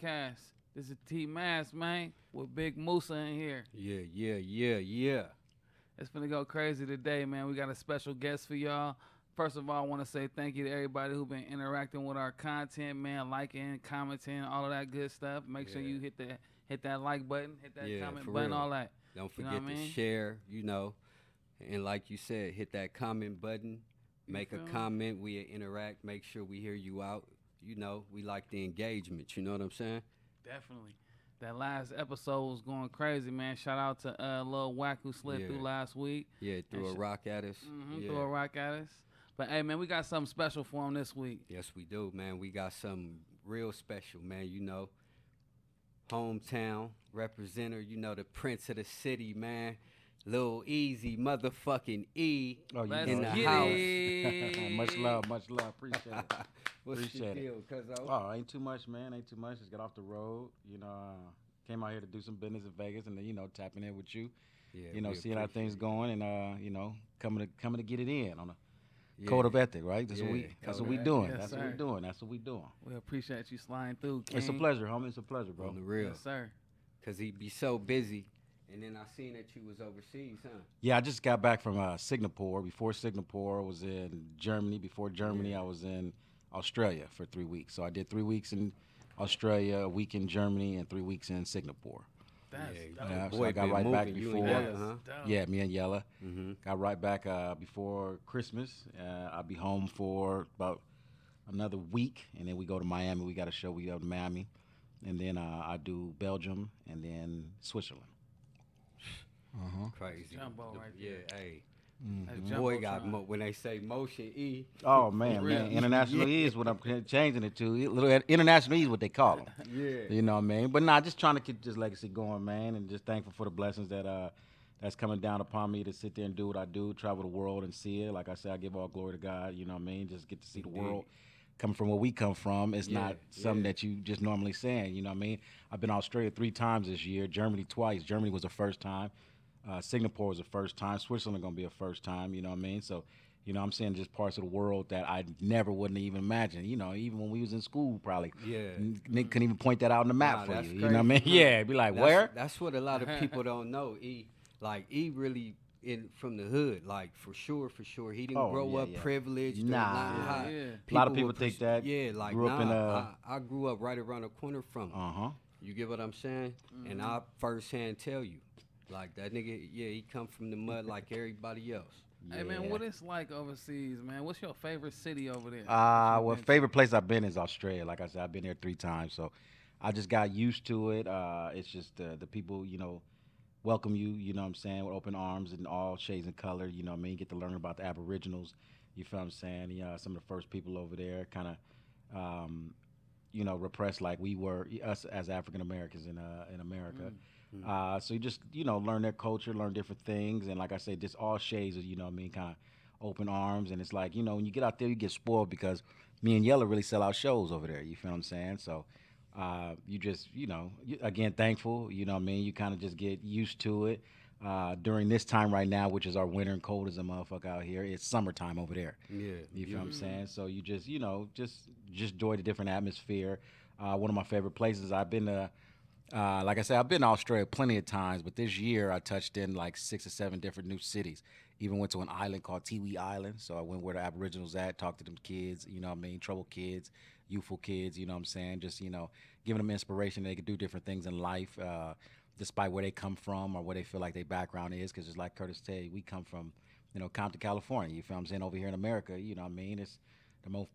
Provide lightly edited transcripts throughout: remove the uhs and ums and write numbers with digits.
podcast. This is T-Mazz, man, with Big Musa in here. Yeah. It's gonna go crazy today, man. We got a special guest for y'all. First of all, I want to say thank you to everybody who been interacting with our content, man, liking, commenting, all of that good stuff. Make sure you hit that like button, hit that comment button, all that. Don't You know forget what I to mean? share, and like you said, hit that comment button. Make a feel me? comment. We interact. Make sure we hear you out. We like the engagement. You know what I'm saying? Definitely. That last episode was going crazy, man. Shout out to Lil Wack who slid through last week. Yeah, threw a rock at us. Threw a rock at us. But hey, man, we got something special for him this week. Yes, we do, man. We got something real special, man. Hometown representative, the prince of the city, man. Lil Eazy, motherfucking E, in the house. Much love. Appreciate it. What's Appreciate the deal, cuzzo? Oh, ain't too much, man. Ain't too much. Just got off the road. Came out here to do some business in Vegas, and then tapping in with you. Yeah, seeing how things going, and coming to get it in on a code of ethic, right? That's what we doing. Yes, That's sir. what we doing. That's what we doing. We appreciate you sliding through, King. It's a pleasure, homie. It's a pleasure, bro. On the real. Yes, sir. Cause he be so busy, and then I seen that you was overseas, huh? Yeah, I just got back from Singapore. Before Singapore, I was in Germany. Before Germany, I was in Australia for 3 weeks. So I did 3 weeks in Australia, a week in Germany, and 3 weeks in Singapore. That's So I got right back You before. and Yella, huh? Yeah, me and Yella. Mm-hmm. Got right back before Christmas. I'll be home for about another week, and then we go to Miami. We got a show. We go to Miami, and then I do Belgium, and then Switzerland. Crazy. Jumbo right Yeah, there. hey. That's Boy got Jumbotron. when they say motion E. Oh man, real. man, international E is what I'm changing it to. International E is what they call them. Yeah. You know what I mean? But nah, just trying to keep this legacy going, man, and just thankful for the blessings that that's coming down upon me to sit there and do what I do, travel the world and see it. Like I said, I give all glory to God. You know what I mean? Just get to see the world coming from where we come from. It's not something that you just normally saying. You know what I mean? I've been to Australia 3 times this year, Germany twice. Germany was the first time. Singapore was the first time. Switzerland gonna be a first time. You know what I mean? So, I'm seeing just parts of the world that I never wouldn't even imagine. Even when we was in school, probably. Yeah. Nick couldn't even point that out on the map for that's you. You know what I mean? crazy. Yeah, be like, where? That's what a lot of people don't know. E really from the hood, like for sure. He didn't grow up privileged. Nah. A lot of people think that. Yeah, like grew up in I grew up right around the corner from him. You get what I'm saying? And I firsthand tell you, like that nigga, he come from the mud like everybody else. Hey, man, what it's like overseas, man? What's your favorite city over there? Well, favorite place I've been is Australia. Like I said, I've been there 3 times, so I just got used to it. It's just the people, welcome you, you know what I'm saying, with open arms and all shades and color, you know what I mean? Get to learn about the Aboriginals, you feel what I'm saying? Some of the first people over there kind of, repressed like we were, us as African Americans in America. So you just, learn their culture, learn different things. And like I said, just all shades of, kind of open arms. And it's like, when you get out there, you get spoiled because me and Yella really sell out shows over there. You feel what I'm saying? So you just, again, thankful, you know what I mean? You kind of just get used to it. During this time right now, which is our winter and cold as a motherfucker out here, it's summertime over there. Yeah. You feel what I'm saying? So you just, just enjoy the different atmosphere. One of my favorite places I've been to, like I said, I've been to Australia plenty of times, but this year I touched in like 6 or 7 different new cities. Even went to an island called Tiwi Island. So I went where the Aboriginals at, talked to them kids, you know what I mean, troubled kids, youthful kids, you know what I'm saying, just, giving them inspiration they could do different things in life, despite where they come from or where they feel like their background is. Because just like Curtis said, we come from, Compton, California, you feel what I'm saying, over here in America, you know what I mean, it's the most,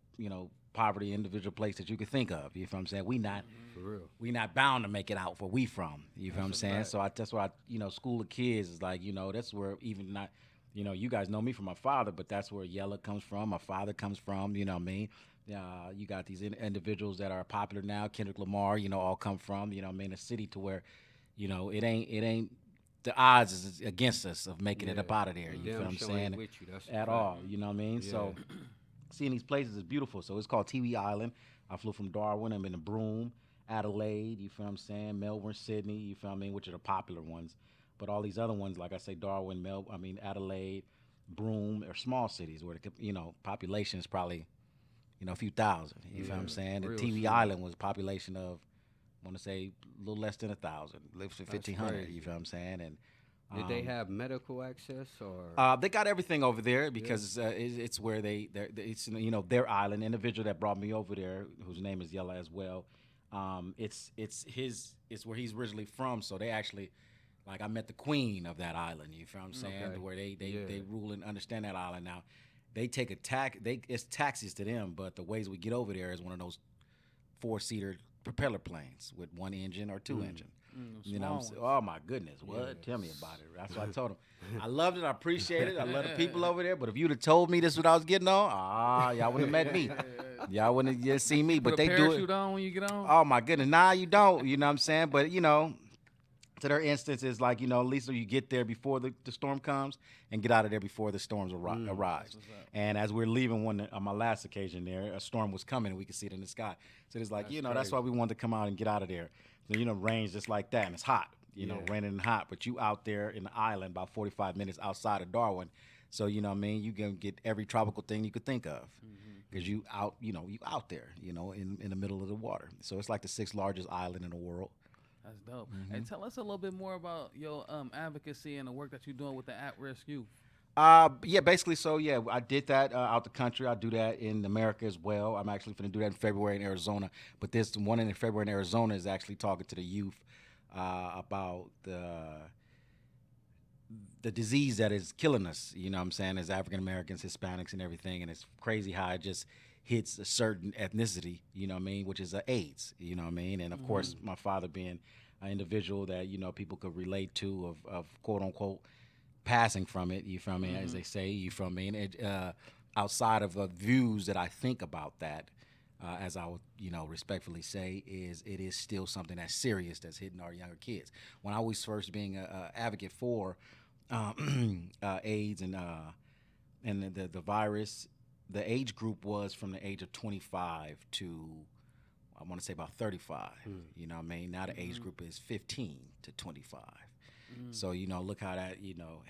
poverty individual place that you could think of. You feel what I'm saying? For real. We not bound to make it out where we from. You feel what I'm saying? So that's why school of kids is like, that's where even not, you guys know me from my father, but that's where Yella comes from. My father comes from. You know what I mean? You got these individuals that are popular now. Kendrick Lamar, all come from. You know what I mean? A city to where, it ain't. The odds is against us of making it up out of there. You feel what I'm saying? With you. That's At all. You know what I mean? Yeah. So. Seeing these places is beautiful. So it's called Tiwi Island. I flew from Darwin. I'm in the Broome, Adelaide, you feel what I'm saying? Melbourne, Sydney, you feel what I mean? Which are the popular ones. But all these other ones, like I say, Darwin, Adelaide, Broome, are small cities where the population is probably, a few thousand. You feel what I'm saying? The real Tiwi small. Island was a population of want to say a little less than 1,000, lives for That's 1,500. crazy. You feel what I'm saying? And Did they have medical access or? they got everything over there because it's where it's their island. Individual that brought me over there, whose name is Yella as well. It's where he's originally from. So they actually, like, I met the queen of that island. You feel what I'm saying? Okay. Where they rule and understand that island now. They take it's taxis to them, but the ways we get over there is one of those 4-seater propeller planes with 1 engine or 2 engine. You know what I'm saying? Oh my goodness, what? Yeah. Tell me about it. That's what I told him. I loved it, I appreciate it. I love the people over there, but if you'd have told me this is what I was getting on, y'all wouldn't have met me. Y'all wouldn't have just seen me, but they do it. Parachute on when you get on? Oh my goodness, nah, you don't. You know what I'm saying? But to their instance, is like, at least you get there before the storm comes and get out of there before the storms arrives. And as we're leaving on my last occasion there, a storm was coming and we could see it in the sky. So it's like, that's why we wanted to come out and get out of there. So, rain's just like that and it's hot, raining and hot, but you out there in the island about 45 minutes outside of Darwin. So, you can get every tropical thing you could think of. Because you out there, in the middle of the water. So it's like the 6th largest island in the world. That's dope. Hey, tell us a little bit more about your advocacy and the work that you're doing with the at-risk youth. Basically, so I did that out the country. I do that in America as well. I'm actually going to do that in February in Arizona. But this one in February in Arizona is actually talking to the youth about the disease that is killing us, you know what I'm saying, as African Americans, Hispanics, and everything. And it's crazy how it just hits a certain ethnicity, you know what I mean, which is AIDS, you know what I mean. And of course, my father being an individual that, people could relate to of quote unquote passing from it, you feel me, as they say, you feel me. And outside of the views that I think about that, as I would, respectfully say, it is still something that's serious that's hitting our younger kids. When I was first being an advocate for AIDS and the virus, the age group was from the age of 25 to, I want to say, about 35. You know what I mean? Now the age group is 15 to 25. So, look how that,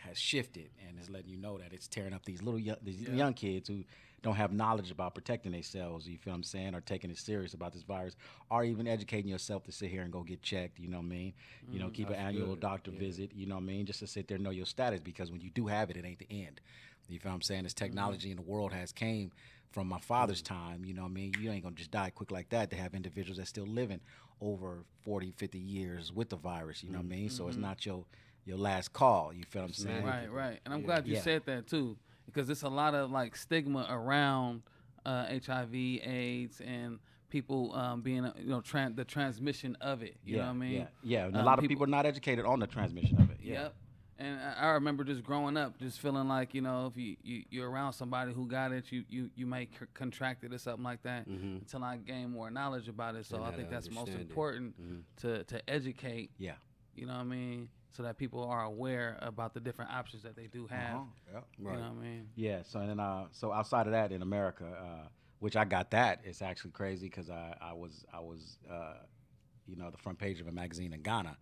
has shifted, and it's letting you know that it's tearing up these young kids who don't have knowledge about protecting themselves, you feel what I'm saying, or taking it serious about this virus, or even educating yourself to sit here and go get checked, you know what I mean? Keep an annual doctor visit, you know what I mean, just to sit there and know your status, because when you do have it, it ain't the end. You feel what I'm saying? This technology in the world has came from my father's time, you know what I mean? You ain't going to just die quick like that. They have individuals that still living over 40, 50 years with the virus, you know what I mean? So it's not your last call, you feel what I'm saying? Right. And I'm glad you said that too, because there's a lot of like stigma around HIV, AIDS, and people being, the transmission of it. You know what I mean? Yeah. And a lot of people are not educated on the transmission of it. Yep. And I remember just growing up, just feeling like, if you're around somebody who got it, you may contract it or something like that, until I gain more knowledge about it. So I think that's most important to educate. Yeah. You know what I mean? So that people are aware about the different options that they do have. Yeah. You know what I mean? Yeah. So and then so outside of that in America, which I got that, it's actually crazy because I was the front page of a magazine in Ghana.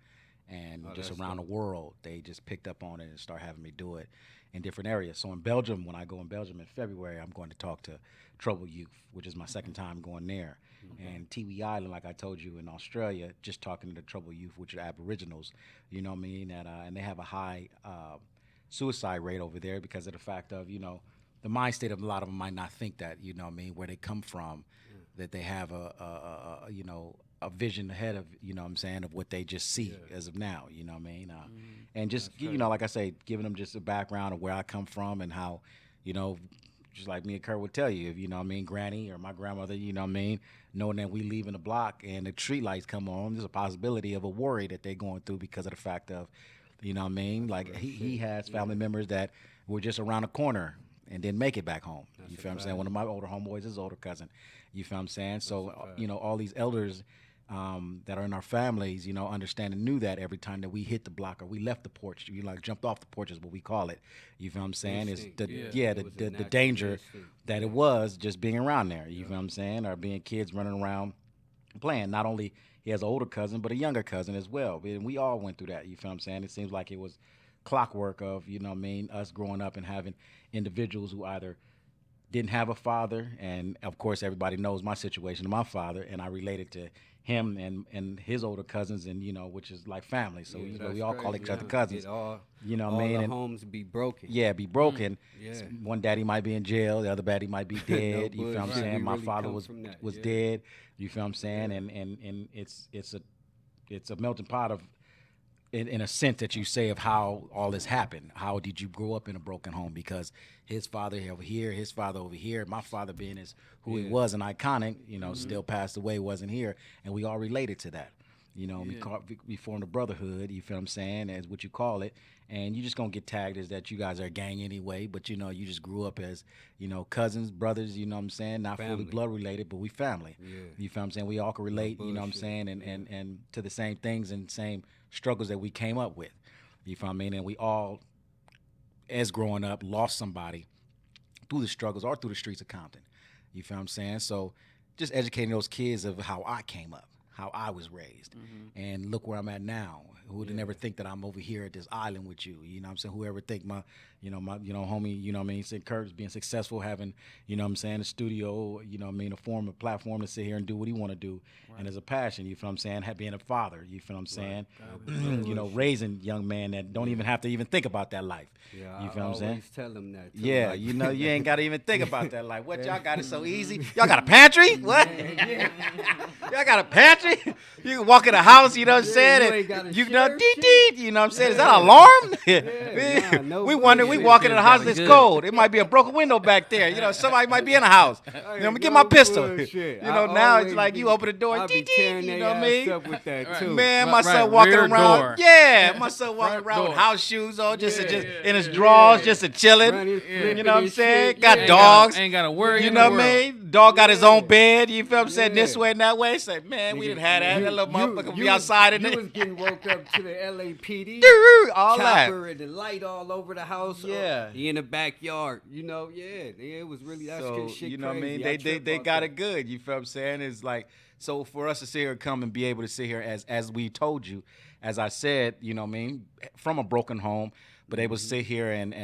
And just around the world, they just picked up on it and start having me do it in different areas. So in Belgium, when I go in Belgium in February, I'm going to talk to Troubled Youth, which is my second time going there. And Tiwi Island, like I told you, in Australia, just talking to the Troubled Youth, which are Aboriginals, you know what I mean? And they have a high suicide rate over there because of the fact of, the mind state of a lot of them might not think that, you know what I mean, where they come from, that they have a vision ahead of, you know what I'm saying, of what they just see as of now, you know what I mean? And just, like I say, giving them just a background of where I come from and how, just like me and Kurt would tell you, if, you know what I mean, Granny or my grandmother, you know what I mean, knowing that we leaving the block and the street lights come on, there's a possibility of a worry that they're going through because of the fact of, you know what I mean? Like he has family members that were just around the corner and didn't make it back home. You feel what I'm saying? One of my older homeboys is his older cousin. You feel what I'm saying? So, all these elders that are in our families, understand and knew that every time that we hit the block or we left the porch, jumped off the porch is what we call it. You feel what I'm saying? Instinct. Is the danger that it was just being around there. You feel what I'm saying? Or being kids running around playing. Not only he has an older cousin, but a younger cousin as well. And we all went through that. You feel what I'm saying? It seems like it was clockwork of, us growing up and having individuals who either didn't have a father, and of course everybody knows my situation, my father, and I related to him and his older cousins, and which is like family. So we all call each other cousins. All what I all mean? the And homes be broken. yeah, be broken. Yeah. One daddy might be in jail, the other daddy might be dead. You feel what I'm bullshit. saying? We My really father come was from that, was yeah. dead. You feel what I'm saying? And it's a melting pot of in a sense that you say of how all this happened. How did you grow up in a broken home? Because his father over here, his father over here, my father being as who he was, an iconic, still passed away, wasn't here, and we all related to that. We formed a brotherhood, you feel what I'm saying, as what you call it, and you're just gonna get tagged as that you guys are a gang anyway, but you just grew up as, cousins, brothers, you know what I'm saying, not fully Family. blood related, but we family. Yeah. You feel what I'm saying? We all can relate, you know what I'm bullshit. saying, and to the same things and same struggles that we came up with. You feel what I mean? And we all, as growing up, lost somebody through the struggles or through the streets of Compton. You feel what I'm saying? So just educating those kids of how I came up, how I was raised, and look where I'm at now. Who would never think that I'm over here at this island with you? You know what I'm saying? Whoever think my homie, you know what I mean, Sid Kurt's being successful, having, you know what I'm saying, a studio, you know what I mean, a platform to sit here and do what he want to do, and as a passion, you feel what I'm saying, being a father, you feel what I'm saying, raising young men that don't even have to even think about that life. Yeah, You feel I what I'm saying? always tell them that. Too. Yeah, Like, you ain't got to even think about that. Like, what y'all got it so easy? Y'all got a pantry? What? Y'all got a pantry? You can walk in the house, you know what I'm saying? you and ain't gotta you share know, shit. you know what I'm saying? Is that an alarm? nah, no we wonder, we bullshit. walk into the house, Sounds it's good. cold. It might be a broken window back there. Somebody might be in the house. Let me get my no pistol. bullshit. Now I it's like you open the door, I be tearing you their know what I mean? ass up with that too. Man, Right, my son walking rear around. door. Yeah, my son walking Front around with door. house shoes on, just in his yeah, drawers, just a chilling. Running, flipping You know what I'm and saying? shit. Got Yeah. dogs. Ain't gotta worry. You in know the what I world. mean? Dog got his own Yeah. bed. You feel what I'm saying? This Yeah. way and that way. Say, man, we Nigga, didn't have that. That little motherfucker be was- outside in You there. was getting woke up to the LAPD. All that. Chopper and the light all over the house. Yeah. You in the backyard. It was really that So shit you know what I mean? crazy. They got it good. You feel what I'm saying? It's like, so for us to sit here and come and be able to sit here as we told you, as I said, you know what I mean, from a broken home, but able to sit here and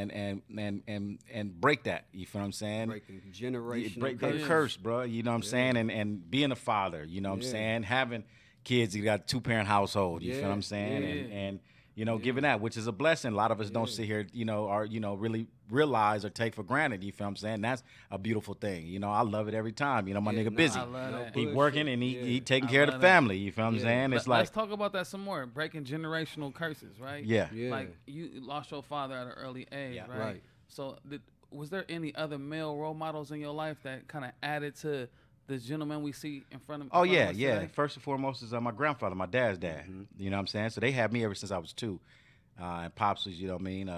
break that. You feel what I'm saying? Breaking generational Break that curses. curse, bro. You know what I'm saying? And being a father, you know what I'm saying? Having kids, you got a 2-parent household, you feel what I'm saying? And giving that, which is a blessing. A lot of us don't sit here, or really realize or take for granted, you feel what I'm saying? That's a beautiful thing. I love it every time. My nigga busy. I love that. He bullshit. working and he taking I care of the love that. family, you feel what I'm saying? It's like, Let's talk about that some more. Breaking generational curses, right? yeah. Like you lost your father at an early age, Yeah. right? Right. So was there any other male role models in your life that kind of added to the gentleman we see in front of? Oh in front yeah, of us yeah. today? First and foremost is my grandfather, my dad's dad. You know what I'm saying? So they had me ever since I was 2. And Pops was, you know what I mean,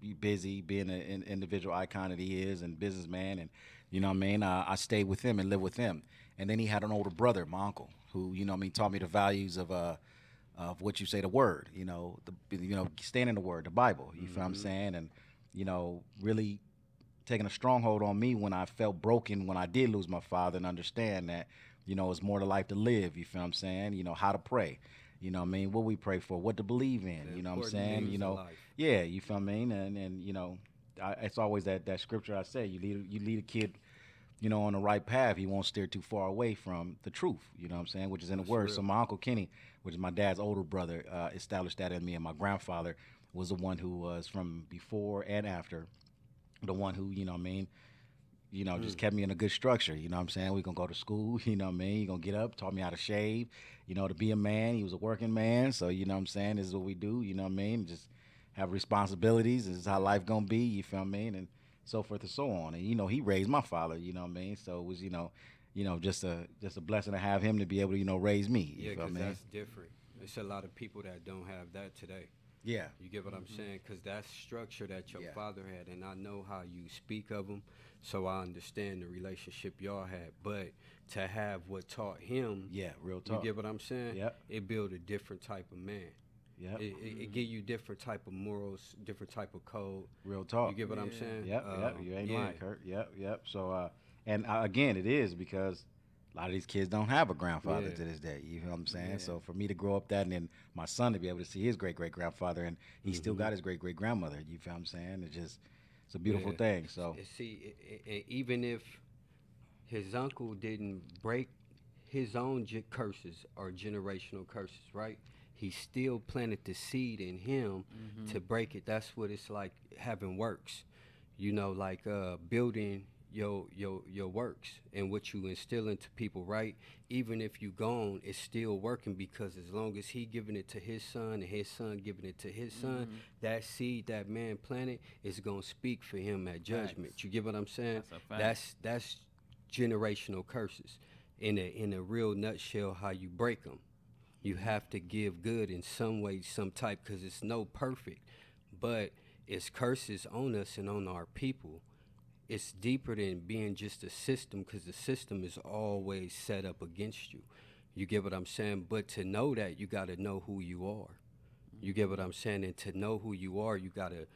he busy being an individual icon that he is and businessman, and you know what I mean. I stayed with him and lived with him, and then he had an older brother, my uncle, who you know what I mean taught me the values of what you say, the word, staying in the word, the Bible. You feel what I'm saying? And really taking a stronghold on me when I felt broken when I did lose my father, and understand that it's more to life to live. You feel what I'm saying? How to pray. You know what I mean? What we pray for, what to believe in. The You know what I'm important saying? things in life. Yeah. You feel what I mean? And it's always that scripture I say. You lead a kid, on the right path. He won't steer too far away from the truth. You know what I'm saying? Which is in the word. real. So my uncle Kenny, which is my dad's older brother, established that in me, and my grandfather was the one who was from before and after, the one who you know what I mean. Just kept me in a good structure. You know what I'm saying? We gonna go to school. You know what I mean? He gonna get up, taught me how to shave. To be a man. He was a working man. So you know what I'm saying? This is what we do. You know what I mean? Just have responsibilities. This is how life gonna be. You feel what I mean? And so forth and so on. And he raised my father. You know what I mean? So it was just a blessing to have him to be able to raise me. You Yeah, feel what I because mean? that's different. There's a lot of people that don't have that today. Yeah. You get what I'm saying? Because that's structure that your father had, and I know how you speak of him, so I understand the relationship y'all had. But to have what taught him, Yeah. Real talk. you get what I'm saying? Yep. It built a different type of man. Yep. It give you different type of morals, different type of code. Real talk. You get what I'm saying? Yep. You ain't yeah. lying, Kurt. Yep. So, again, it is because a lot of these kids don't have a grandfather Yeah. to this day. You know what I'm saying? Yeah. So for me to grow up that, and then my son to be able to see his great great grandfather, and he still got his great great grandmother. You feel what I'm saying? It's just It's a beautiful thing. So See, even if his uncle didn't break his own curses or generational curses, right? He still planted the seed in him to break it. That's what it's like having works, like building your works and what you instill into people, right? Even if you gone, it's still working because as long as he giving it to his son and his son giving it to his son, that seed that man planted is gonna speak for him at judgment. Facts. You get what I'm saying? That's a fact. That's generational curses in a real nutshell. How you break them, you have to give good in some way, some type, because it's no perfect, but it's curses on us and on our people. It's deeper than being just a system, because the system is always set up against you. You get what I'm saying? But to know that, you got to know who you are. You get what I'm saying? And to know who you are, you got to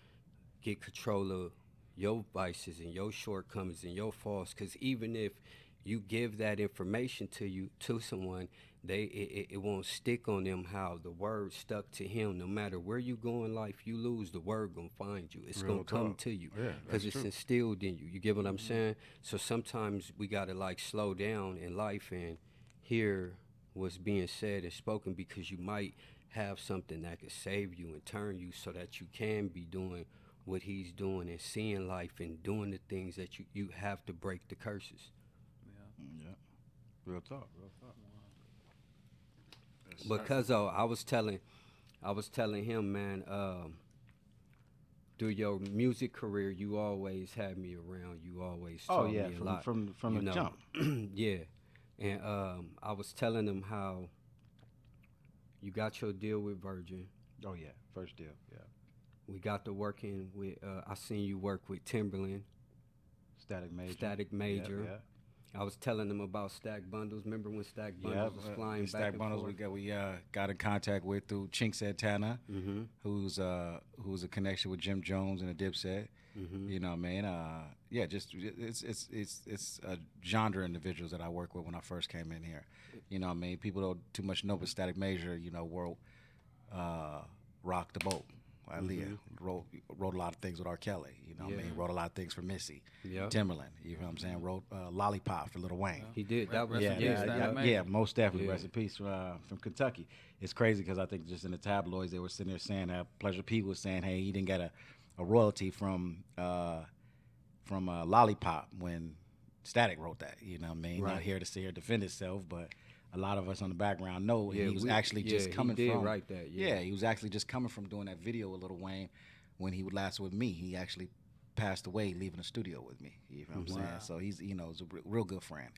get control of your vices and your shortcomings and your faults, because even if you give that information to someone, it won't stick on them how the word stuck to him. No matter where you go in life, you lose, the word gonna find you. It's Real gonna come talk. to you Yeah, because that's it's true. instilled in you. You get what I'm saying? So sometimes we gotta like slow down in life and hear what's being said and spoken, because you might have something that could save you and turn you so that you can be doing what he's doing and seeing life and doing the things that you have to break the curses. Yeah, real talk, real talk. Yes, sir. Because I was telling him, man, through your music career, you always had me around. You always Oh taught yeah, me a from lot. from you the know. jump. Yeah, and I was telling him how you got your deal with Virgin. Oh yeah, first deal. Yeah, We got to working with. I seen you work with Timberland, Static Major. Static Major. Yeah, I was telling them about Stack Bundles. Remember when Stack yeah. Bundles was flying back Stack and Bundles. forth? We got in contact with through Chink Santana, Mm-hmm. who's a connection with Jim Jones and a Dipset. Mm-hmm. You know what I mean? Yeah, just it's a genre of individuals that I work with when I first came in here. You know what I mean? People don't too much know, but Static Major, wrote Rock the Boat. Aaliyah wrote a lot of things with R. Kelly. You know what I mean? Wrote a lot of things for Missy. Yeah. Timberland. You know what I'm saying? Wrote Lollipop for Lil Wayne. He did. That was Rest in peace, Static Major. Yeah, most definitely. Yeah. Rest in peace from Kentucky. It's crazy because I think just in the tabloids they were sitting there saying that Pleasure P was saying, hey, he didn't get a royalty from Lollipop when Static wrote that. You know what I mean? Right. Not here to sit here defend himself, but a lot of us on the background know Yeah, he was we- actually just coming he did from. write that, yeah. He was actually just coming from doing that video with Lil Wayne when he would last with me. He actually passed away leaving the studio with me. You know what I'm saying? So he's he's a real good friend.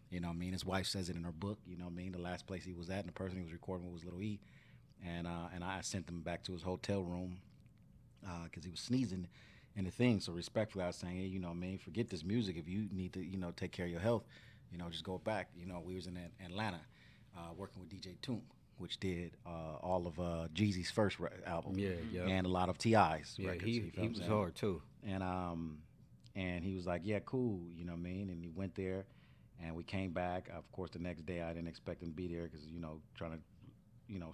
You know what I mean? His wife says it in her book. You know what I mean? The last place he was at and the person he was recording with was Lil E. And I sent him back to his hotel room because he was sneezing in the thing. So respectfully, I was saying, hey, you know what I mean? Forget this music. If you need to, take care of your health, just go back. We was in Atlanta working with DJ Toom, which did all of Jeezy's first album. Yeah. And a lot of T.I.'s Yeah, records. he you feel what I'm was saying? hard too. And he was like, yeah, cool, you know what I mean? And he went there, and we came back. Of course, the next day, I didn't expect him to be there because, trying to,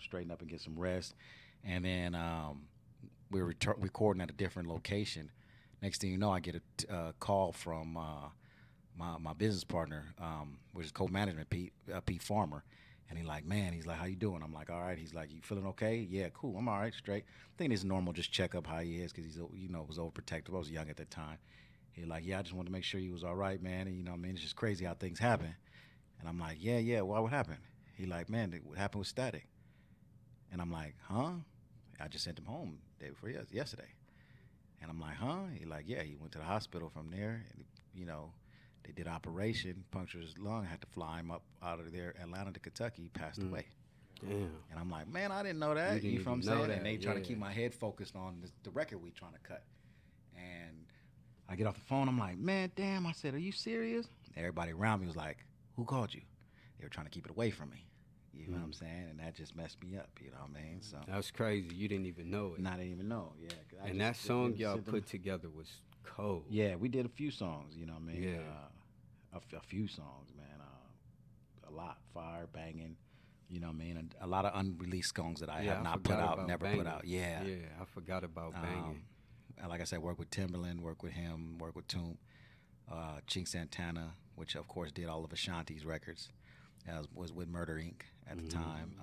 straighten up and get some rest. And then we were recording at a different location. Next thing you know, I get a call from my business partner, which is co-management, Pete Farmer. And he's like, how you doing? I'm like, all right. He's like, you feeling okay? Yeah, cool. I'm all right, straight. I think it's normal, just check up how he is because he's, was overprotective. I was young at that time. He's like, yeah, I just wanted to make sure you was all right, man. And, what I mean? It's just crazy how things happen. And I'm like, yeah, why what happened? He like, man, what happened with Static? And I'm like, huh? I just sent him home day before yesterday. And I'm like, huh? He like, yeah, he went to the hospital from there. And, they did an operation, punctured his lung, had to fly him up out of there, Atlanta to Kentucky. He passed away. Damn. And I'm like, man, I didn't know that. You didn't You know what I'm even know saying? that, And they trying to yeah. keep my head focused on the record we trying to cut. And I get off the phone. I'm like, man, damn. I said, are you serious? Everybody around me was like, who called you? They were trying to keep it away from me. You know what I'm saying? And that just messed me up. You know what I mean? So That's crazy. You didn't even know it. I didn't even know. Yeah. 'Cause I And just that song didn't y'all sit them- put together was cold. Yeah, we did a few songs. You know what I mean? Yeah. A few songs, man. A lot. Fire, Banging. You know what I mean? And a lot of unreleased songs that I have not put forgot out, about never Bangin'. put out. Yeah. Yeah, I forgot about Banging. and like I said, work with Timberland, work with him, work with Toomp, Chink Santana, which of course did all of Ashanti's records, as was with Murder Inc. at the time.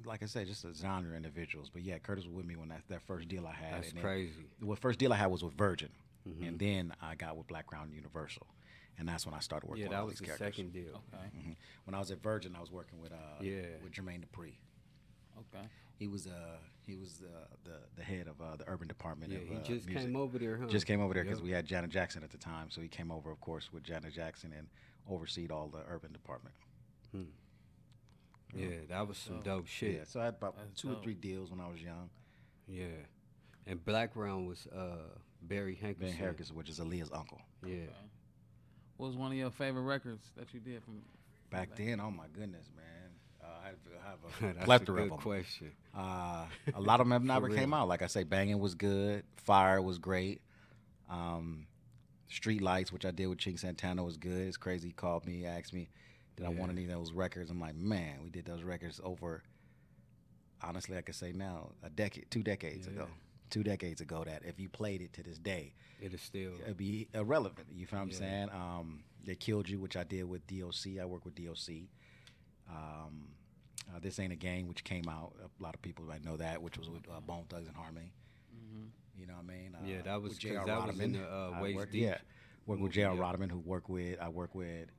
Like I said, just a genre individuals. But yeah, Curtis was with me when that first deal I had. That's and crazy. The first deal I had was with Virgin, and then I got with Black Crown Universal, and that's when I started working Yeah, with that all was these the characters. second deal. Okay. When I was at Virgin, I was working with Jermaine Dupri. Okay. He was the head of the urban department. Yeah, of, he just music. came over there, huh? Just came over there because Yep. we had Janet Jackson at the time, so he came over, of course, with Janet Jackson and overseed all the urban department. Yeah, that was some dope shit. Yeah, so I had about That's 2 or dope. 3 deals when I was young. Yeah. And Blackground was Barry Ben Hankerson. Harris, which is Aaliyah's uncle. Yeah. What was one of your favorite records that you did from Back then, oh my goodness, man. I have a That's plethora a good of them. question. A lot of them have never For came real. out. Like I say, Banging was good. Fire was great. Street Lights, which I did with Chink Santana, was good. It's crazy. He called me, asked me, did I want any of those records? I'm like, man, we did those records over, honestly, I could say now, 2 decades ago. 2 decades ago that if you played it to this day, It is still. it'd be irrelevant. You feel what I'm Yeah. saying? They Killed You, which I did with DOC. I work with DOC. This Ain't a Game, which came out. A lot of people might know that, which was with Bone Thugs and Harmony. You know what I mean? Yeah, that was with 'cause J.R. that was in Rodman. the I Waist work- Deep Yeah, work with movie, J.R. yeah. Rodman, I work with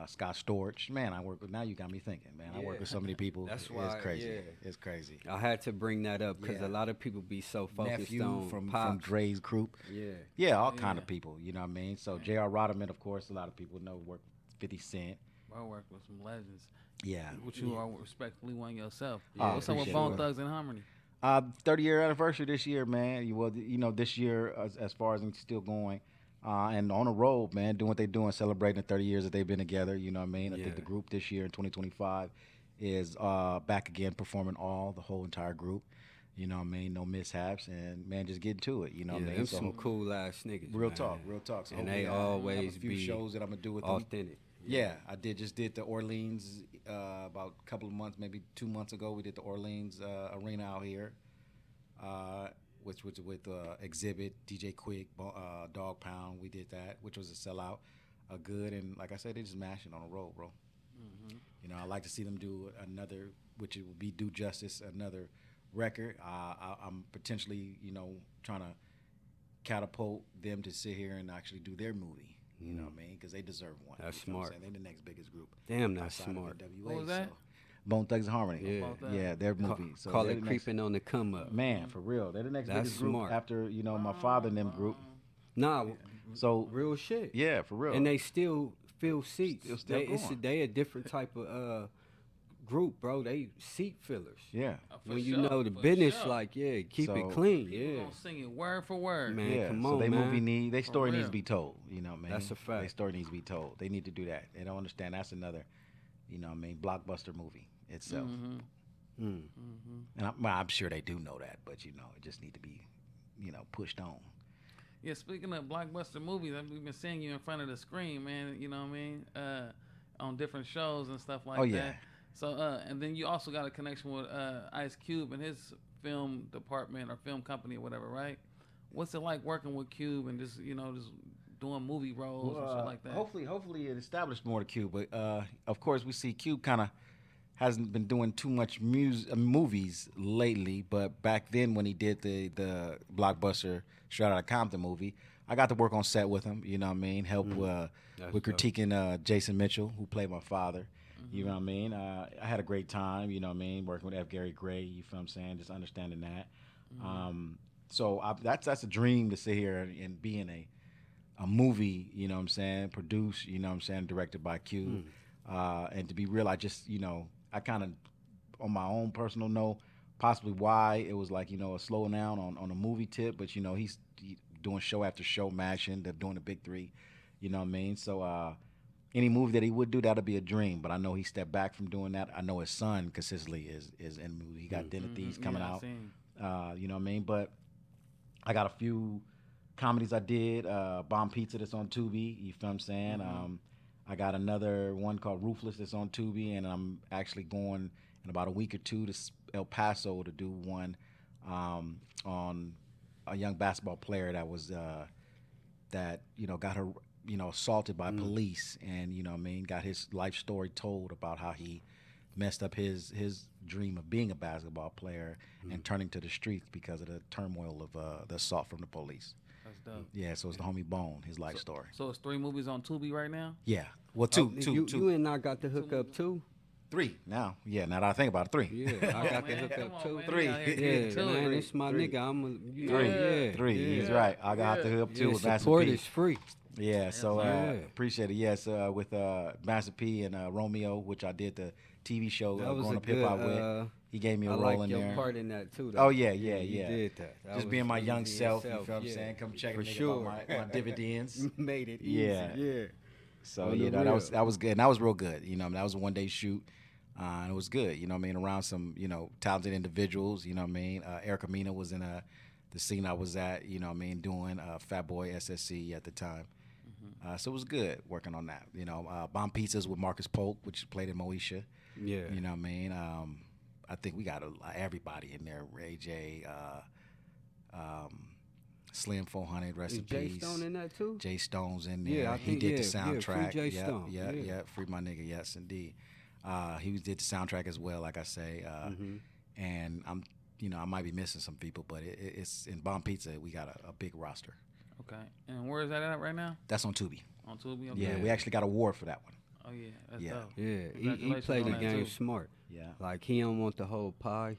Scott Storch. Man, I work with. Now you got me thinking, man. I work Yeah. with so many people. That's why, It's crazy. yeah. It's crazy. I had to bring that up because Yeah. a lot of people be so focused Nephew on from Pops. Dre's group. Yeah. Yeah, all kind Yeah. of people. You know what I mean? So J.R. Rodman, of course, a lot of people know work with 50 Cent. I worked with some legends, Yeah. which you are respectfully one yourself. Yeah, What's up with appreciate Bone it. Thugs and Harmony? 30-year anniversary this year, man. Well, this year, as far as it's still going, and on the road, man, doing what they're doing, celebrating the 30 years that they've been together. You know what I mean? I Yeah. think the group this year in 2025 is back again, performing the whole entire group. You know what I mean? No mishaps, and man, just getting to it. You know what I Yeah, mean? them So some cool ass niggas. real man. talk, real talk. So And hopefully they I have always a few be shows that I'm gonna do with them. authentic. Yeah, I just did the Orleans about a couple of months, maybe 2 months ago. We did the Orleans arena out here, which was with Exhibit, DJ Quick, Dog Pound. We did that, which was a sellout, good. And like I said, they just mashing on the road, bro. You know, I like to see them do another, which it would be Do Justice, another record. I'm potentially, trying to catapult them to sit here and actually do their movie. You know what I mean? Because they deserve one. That's You know what I'm smart. saying? They're the next biggest group. Damn, that's outside of smart. NWA, What was that? so. Bone Thugs and Harmony. Yeah. About that. Yeah, their Call, movie. So call they're it the next- creeping on the come up. Man, for real. They're the next That's biggest group smart. after, my father and them group. Nah, So, real shit. yeah, for real. And they still fill seats. Still they, going. they a different type of group, bro. They seat fillers. yeah. For When you sure, know the for business, sure. like, yeah, keep So- it clean. People Yeah. gonna sing it word for word. Man, Yeah, come so on, they man. movie their story needs real. to be told. You know what I mean? That's a fact. Their story needs to be told. They need to do that. They don't understand that's another, blockbuster movie itself. Mm. And I'm sure they do know that, but it just need to be, pushed on. Yeah, speaking of blockbuster movies, we've been seeing you in front of the screen, man. You know what I mean? On different shows and stuff like Oh, that. yeah. So, and then you also got a connection with Ice Cube and his film department or film company or whatever, right? What's it like working with Cube and just just doing movie roles and shit like that? Hopefully it established more to Cube, but of course we see Cube kind of hasn't been doing too much movies lately. But back then when he did the blockbuster Straight Outta Compton movie, I got to work on set with him. You know what I mean? Help with dope. critiquing Jason Mitchell, who played my father. You know what I mean? I had a great time. You know what I mean? Working with F. Gary Gray. You feel what I'm saying? Just understanding that. So that's a dream to sit here and be in a movie, you know what I'm saying, produced, you know what I'm saying, directed by Q. And to be real, I just, I kind of, on my own personal note, possibly why it was like, a slow down on a movie tip, but, he's doing show after show, mashing, they're doing the big three, you know what I mean? So any movie that he would do, that'll be a dream, but I know he stepped back from doing that. I know his son consistently is in the movie. He got Dinner Thieves coming Yeah, I out, seen. you know what I mean? But I got a few comedies I did. Bomb Pizza that's on Tubi. You feel what I'm saying? I got another one called Ruthless that's on Tubi, and I'm actually going in about a week or two to El Paso to do one on a young basketball player that was that got her assaulted by police, and got his life story told about how he messed up his dream of being a basketball player and turning to the streets because of the turmoil of the assault from the police. That's dope. Yeah, so it's the homie Bone, his life story. So it's 3 movies on Tubi right now? Yeah, well, two. You and I got the hookup too. 3 now. Yeah, now that I think about it, 3. Yeah, I got the hookup too. 3. Yeah, man, it's my nigga. I'm a 3. Yeah, 3. Yeah. He's right. I got the hook too with Master support P. is free. Yeah, so Yeah. appreciate it. Yes, with Master P and Romeo, which I did the TV show That was Growing a Up Hip Hop good, with. He gave me a I role like in your there. part in that too. Though. Oh yeah. You did that. That Just was being my young being self, you yourself, feel what I'm yeah. saying? Come check For a nigga sure. about my dividends. Made it easy. Yeah. Yeah. So On the that real. was good. And that was real good. That was a 1-day shoot. And it was good. Around some, talented individuals, Erica Mina was in the scene I was at, doing Fat Boy SSC at the time. So it was good working on that. Bomb Pizzas with Marcus Polk, which played in Moesha. Yeah. You know what I mean? I think we got everybody in there. Ray J, Slim 400, rest Is in Jay peace. Stone in that too? Jay Stone's in there. Yeah, I he think- did the yeah, free soundtrack. Jay Yeah, Stone, yeah, yeah. yeah, free my nigga. Yes, indeed. He did the soundtrack as well, like I say. And I might be missing some people, but it's in Bomb Pizza. We got a big roster. Okay. And where is that at right now? That's on Tubi. On Tubi? Okay. Yeah, we actually got an award for that one. Oh, yeah. That's Yeah. dope. Yeah, he Congratulations played on the that, game too. smart. Yeah. Like he don't want the whole pie,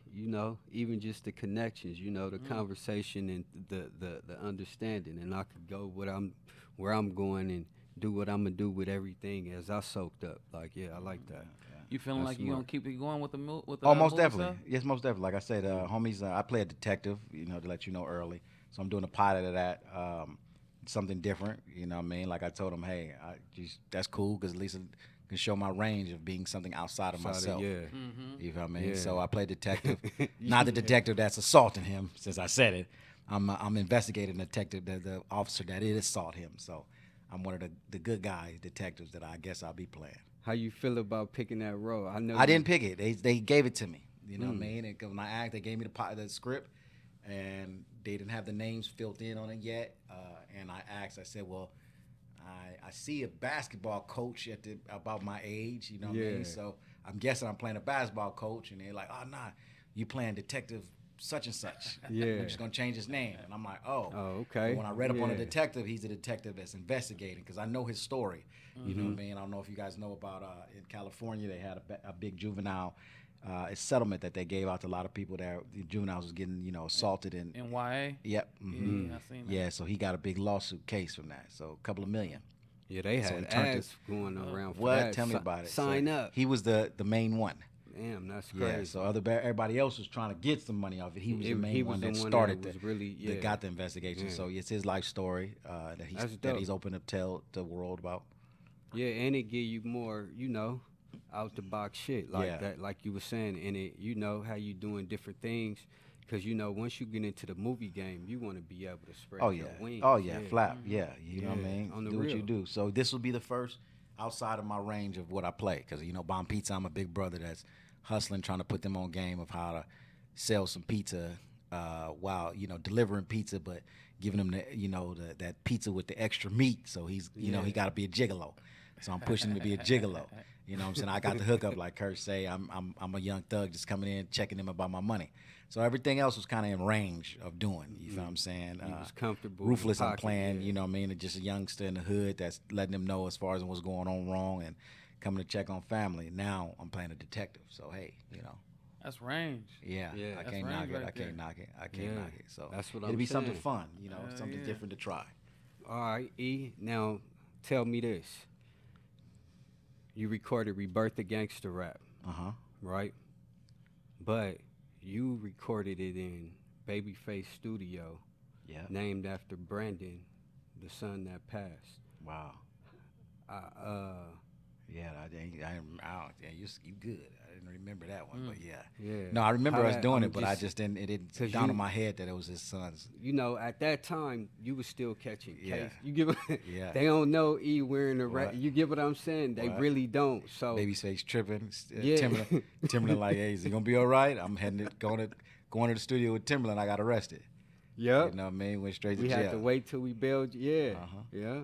even just the connections, the conversation and the understanding. And I could go where I'm going and do what I'm gonna do with everything as I soaked up. Like, yeah, I like that. You feeling That's like you gonna smart. keep it going with the with the Oh, most movie definitely. stuff? Yes, most definitely. Like I said, homies, I play a detective, to let you know early. So I'm doing a pilot of that, something different, you know what I mean? Like I told him, hey, that's cool because at least it can show my range of being something outside of myself. Yeah. You feel what I mean? Yeah. So I play detective, not the detective that's assaulting him, since I said it. I'm investigating the detective, the officer that did assault him. So I'm one of the good guy detectives that I guess I'll be playing. How you feel about picking that role? I know I didn't pick it. They gave it to me. You know what I mean? And when I act, they gave me the script, and they didn't have the names filled in on it yet. And I asked, I said, well, I see a basketball coach about my age, you know what I mean? Yeah. So I'm guessing I'm playing a basketball coach, and they're like, oh, nah, you playing detective such and such. Yeah. I'm just going to change his name. And I'm like, oh. Oh, okay. But when I read up on a Yeah. detective, he's a detective that's investigating because I know his story. You know what I mean? I don't know if you guys know about in California, they had a big juvenile settlement that they gave out to a lot of people that the juveniles was getting, assaulted and In YA? yep. Yeah, I seen that. Yeah, so he got a big lawsuit case from that. So a couple of million. Yeah, they So had it turned to- ads going around for What? that. Tell me about it. Sign So up. He was the main one. Damn, that's Yeah. crazy. So everybody else was trying to get some money off it. He was the main he one was that the one started that was really, yeah. that got the investigation. Yeah. So it's his life story that That's that dope. he's open to tell the world about. Yeah, and it give you more, out the box shit like Yeah. that, like you were saying, and it, how you doing different things, because once you get into the movie game, you want to be able to spread Oh your yeah. wings. Oh yeah. Flap. Yeah. You know what I Yeah, mean? on the Do what you real. do. So this will be the first outside of my range of what I play, because Bomb Pizza, I'm a big brother that's hustling, trying to put them on game of how to sell some pizza while delivering pizza, but giving them that pizza with the extra meat. So he's he got to be a gigolo. So I'm pushing him to be a gigolo. You know what I'm saying? I got the hookup, like Kurt say. I'm a young thug just coming in, checking him about my money. So everything else was kind of in range of doing. You feel what I'm saying? He was comfortable in Ruthless, the I'm pocket, playing. yeah. You know what I mean? And just a youngster in the hood that's letting them know as far as what's going on wrong and coming to check on family. Now I'm playing a detective. So hey, That's range. yeah, Yeah. I That's can't knock range it. right I can't there. knock it. I can't Yeah. knock it. So That's what it'll I'm be something saying. fun. Hell Something yeah. different to try. All right, E. Now, tell me this: you recorded "Rebirth of Gangsta Rap," right? But you recorded it in Babyface Studio, Yeah. named after Brandon, the son that passed. Wow. Yeah, you good. I didn't remember that one, but yeah. Yeah. No, I remember How us that- doing I'm it, but I just- just didn't. It didn't 'cause dawn you- in my head that it was his son's. At that time, you was still catching case. Yeah. You give Yeah. They don't know E wearing a What? You get what I'm saying? They What? really don't. So Babyface tripping. Yeah. Timberland like, hey, is he gonna be all right? I'm going to the studio with Timberland. I got arrested. Yep. You know what I mean? Went straight to We jail. had to wait till we bailed. Yeah. Uh-huh. Yeah.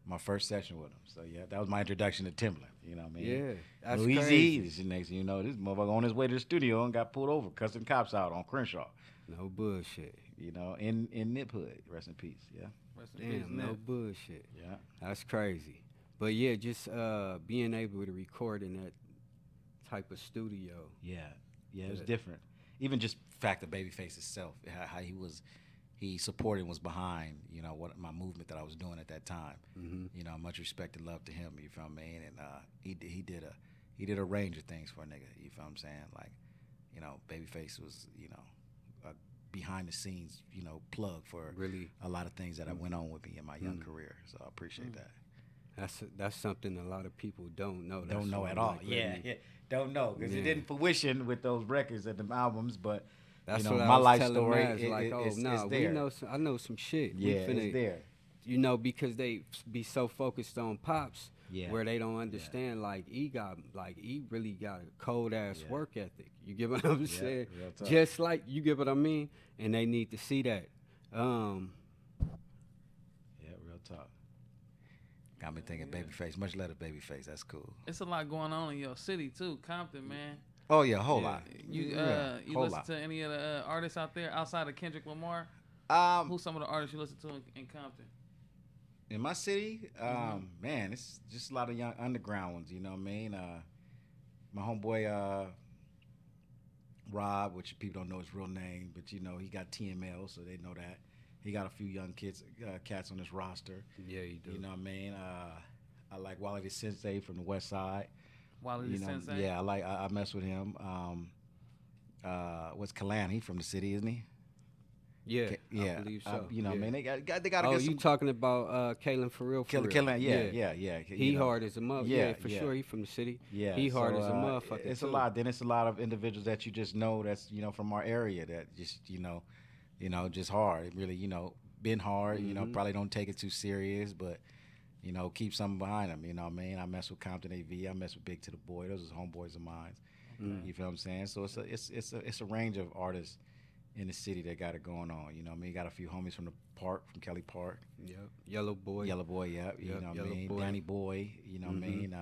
My first session with him. So yeah, that was my introduction to Timberland. You know what I mean? Yeah. That's Lil Eazy-E, crazy. this is next thing you know, this motherfucker on his way to the studio and got pulled over, cussing cops out on Crenshaw. No bullshit. You know, in Nip Hood. Rest in peace. Yeah. Rest in peace, Damn, no Nip. bullshit. Yeah. That's crazy. But yeah, just being able to record in that type of studio. Yeah. Yeah, it was Yeah. different. Even just fact of Babyface itself, how he supported and was behind, you know, what my movement that I was doing at that time. Mm-hmm. You know, much respect and love to him, you feel me? And he did a range of things for a nigga, you feel what I'm saying? Like, you know, Babyface was, you know, a behind the scenes, you know, plug for Really, a lot of things that I went on with me in my young career. So I appreciate that. that's something a lot of people don't know. That's Don't know why at I'm all. like, Yeah, really- yeah. Don't know because Yeah. it didn't fruition with those records and them albums, but That's you know, what my I was life telling story, Mazz, like, oh, it's nah, we there. know. I know some shit. Yeah, we finna, it's there. You know, because they be so focused on pops, Yeah. where they don't understand. Like he really got a cold ass work ethic. You get what I'm saying? real talk. Just like you get what I mean, and they need to see that. Yeah, real talk. Got me thinking Babyface. Much love to Babyface. That's cool. It's a lot going on in your city too, Compton, man. Oh yeah, whole Yeah. lot. You you whole listen lot. to any of the artists out there outside of Kendrick Lamar? Who's some of the artists you listen to in Compton? In my city, man, it's just a lot of young underground ones. You know what I mean? My homeboy Rob, which people don't know his real name, but you know he got TML, so they know that. He got a few young cats on his roster. Yeah, you do. You know what I mean? I like Wally the Sensei from the West Side. Wally You the know, Sensei? yeah, I mess with him. What's Kalan? He from the city, isn't he? Yeah, Yeah, I believe so. you know, yeah. man, they got to Oh, get you some. talking about Kalen for real? Killing, yeah. He you know. hard as a mother. Yeah, for sure. He from the city. Yeah, he hard so, as a motherfucker. It's too. a lot. Then it's a lot of individuals that you just know that's from our area that just just hard. It really been hard. You know, probably don't take it too serious, but keep something behind them. You know what I mean? I mess with Compton AV. I mess with Big to the Boy. Those is homeboys of mine. You feel what I'm saying? So it's a range of artists in the city that got it going on. You know what I mean? Got a few homies from the park, from Kelly Park. Yep. Yellow Boy. Yellow Boy, yeah. You Yep, know what I Yellow mean? Boy. Danny Boy, you know what I mean?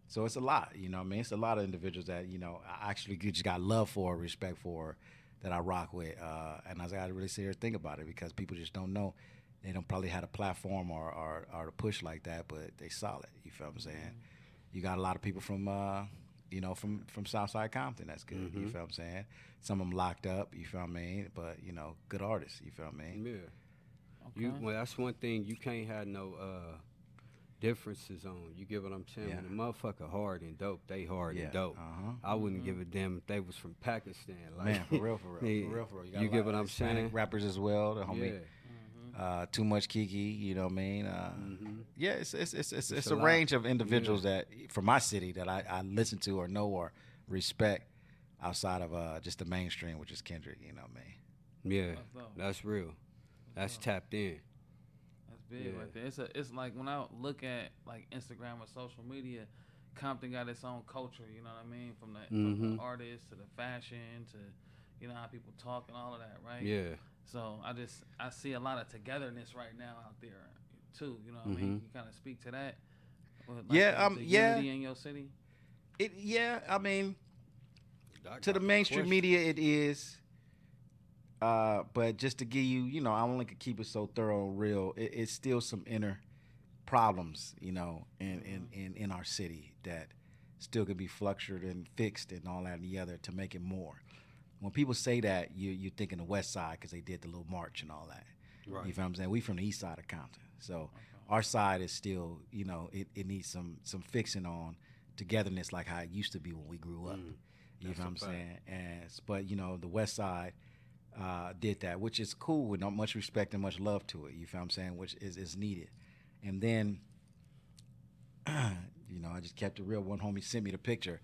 So it's a lot, you know what I mean? It's a lot of individuals that, I actually just got love for, respect for, that I rock with. And I got to really sit here and think about it because people just don't know. They don't probably had a platform or to push like that, but they solid. You feel what I'm saying? You got a lot of people from from Southside Compton. That's good. You feel what I'm saying? Some of them locked up. You feel what I mean? But good artists. You feel what I mean? Yeah. Well, that's one thing you can't have no differences on. You get what I'm saying? Yeah. When the motherfucker hard and dope, they hard Yeah. and dope. I wouldn't give a damn if they was from Pakistan. Like, Man, for real. Hey, For real. got you a get lot what of I'm Hispanic saying? rappers as well. The yeah. homie. Too Much Kiki, you know what I mean? Yeah, it's a a lot. range of individuals that from my city that I listen to or know or respect outside of just the mainstream, which is Kendrick. You know what I mean? Yeah, That's dope. that's real. That's tapped in. That's big Yeah. right there. It's like when I look at like Instagram or social media, Compton got its own culture. You know what I mean? From the artists to the fashion to how people talk and all of that, right? Yeah. So I see a lot of togetherness right now out there too. You know what I mean? You kind of speak to that. With, Yeah, the yeah. unity in your city. I mean, I to the got a mainstream question. media, it is. But just to give you, I only could keep it so thorough and real. It's still some inner problems, in our city that still could be fluctuated and fixed and all that and the other to make it more. When people say that, you're thinking the West Side because they did the little march and all that. Right. You feel what I'm saying? We from the East Side of Compton, so our side is still, it needs some fixing on togetherness like how it used to be when we grew up. You feel what I'm saying? But the West Side did that, which is cool with not much respect and much love to it. You feel what I'm saying? Which is needed. And then, I just kept it real. One homie sent me the picture,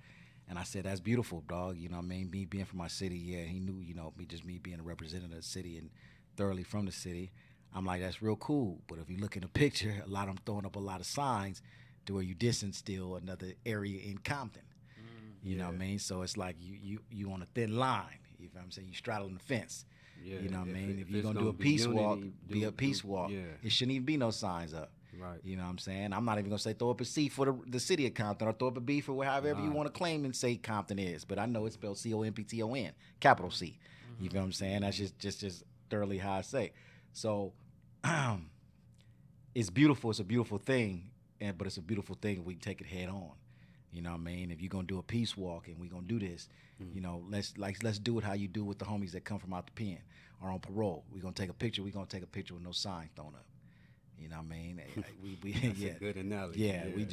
and I said, "That's beautiful, dog." You know what I mean? Me being from my city, yeah. He knew, me being a representative of the city and thoroughly from the city. I'm like, that's real cool. But if you look in the picture, a lot of them throwing up a lot of signs to where you dissing still another area in Compton. You know what I mean? So it's like you on a thin line. You know what I'm saying? You straddling the fence. Yeah, You know what I mean? If if you're it's gonna do gonna a be peace walk, unity, be a peace walk. yeah, It shouldn't even be no signs up. right. You know what I'm saying? I'm not even gonna say throw up a C for the city of Compton or throw up a B for however you Nah. want to claim and say Compton is. But I know it's spelled COMPTON, capital C. You feel what I'm saying? That's just thoroughly how I say. So it's beautiful. It's a beautiful thing, but it's a beautiful thing if we take it head on. You know what I mean? If you're gonna do a peace walk and we're gonna do this, let's do it how you do with the homies that come from out the pen or on parole. We're gonna take a picture. We're gonna take a picture with no sign thrown up. You know what I mean? We That's yeah. a good analogy. Yeah, we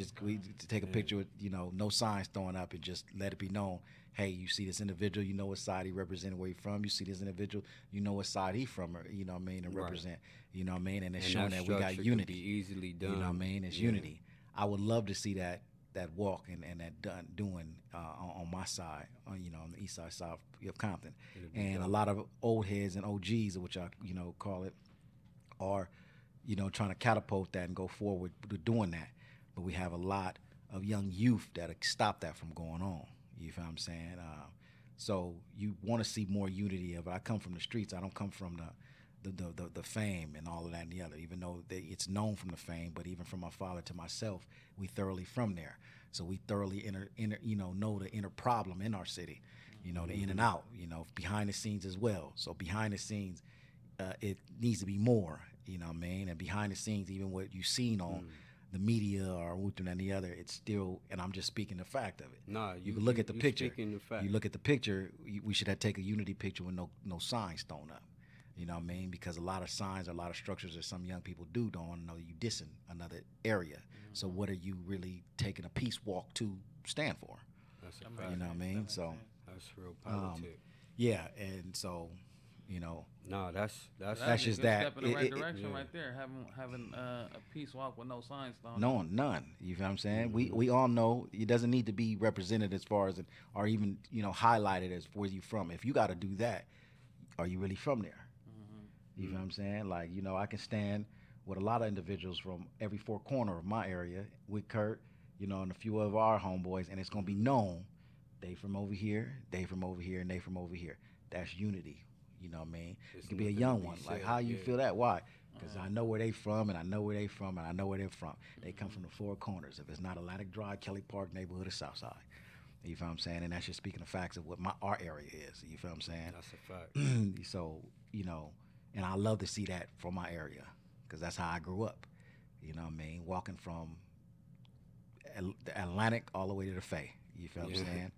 take a picture with no signs thrown up and just let it be known. Hey, you see this individual, you know what side he represents, where he from. You see this individual, you know what side he from, or, you know what I mean, and Right. represent. You know what I mean, and it's And showing that that we got structure could unity. be easily done. You know what I mean? It's Yeah. unity. I would love to see that walk and that doing on my side, on the east side of Compton, It'd be and a dope. lot of old heads and OGs, which I call it, are trying to catapult that and go forward with doing that. But we have a lot of young youth that stop that from going on. You feel what I'm saying? So you want to see more unity of it. I come from the streets. I don't come from the fame and all of that and the other, even though it's known from the fame, but even from my father to myself, we thoroughly from there. So we thoroughly know the inner problem in our city, the in and out, behind the scenes as well. So behind the scenes, it needs to be more, you know what I mean? And behind the scenes, even what you've seen on the media or one and the other, it's still, and I'm just speaking the fact of it. Nah, You can look at the you picture. speaking the fact. You look at the picture, we should have take a unity picture with no signs thrown up. You know what I mean? Because a lot of signs, a lot of structures that some young people don't want to know you dissing another area. So what are you really taking a peace walk to stand for? That's a That fact. You know what I mean? So That's real politics. yeah, and so No, that's That's a just good that. step in the right It- direction yeah. right there. Having a peace walk with no signs thrown. no, none. You feel what I'm saying? We all know it doesn't need to be represented as far as or even highlighted as where you from. If you got to do that, are you really from there? You feel what I'm saying? Like I can stand with a lot of individuals from every four corner of my area with Kurt, and a few of our homeboys, and it's gonna be known they from over here, they from over here, and they from over here. That's unity. You know what I mean? It's It could be a nothing to young be one. Like said, how you yeah. feel that? Why? Because I know where they from, and I know where they from, and I know where they're from. They come from the four corners. If it's not Atlantic Drive, Kelly Park neighborhood, or South Side. You feel what I'm saying? And that's just speaking of facts of what our area is. You feel what I'm saying? That's a fact. So and I love to see that from my area because that's how I grew up. You know what I mean? Walking from the Atlantic all the way to the Bay. You feel what I'm saying?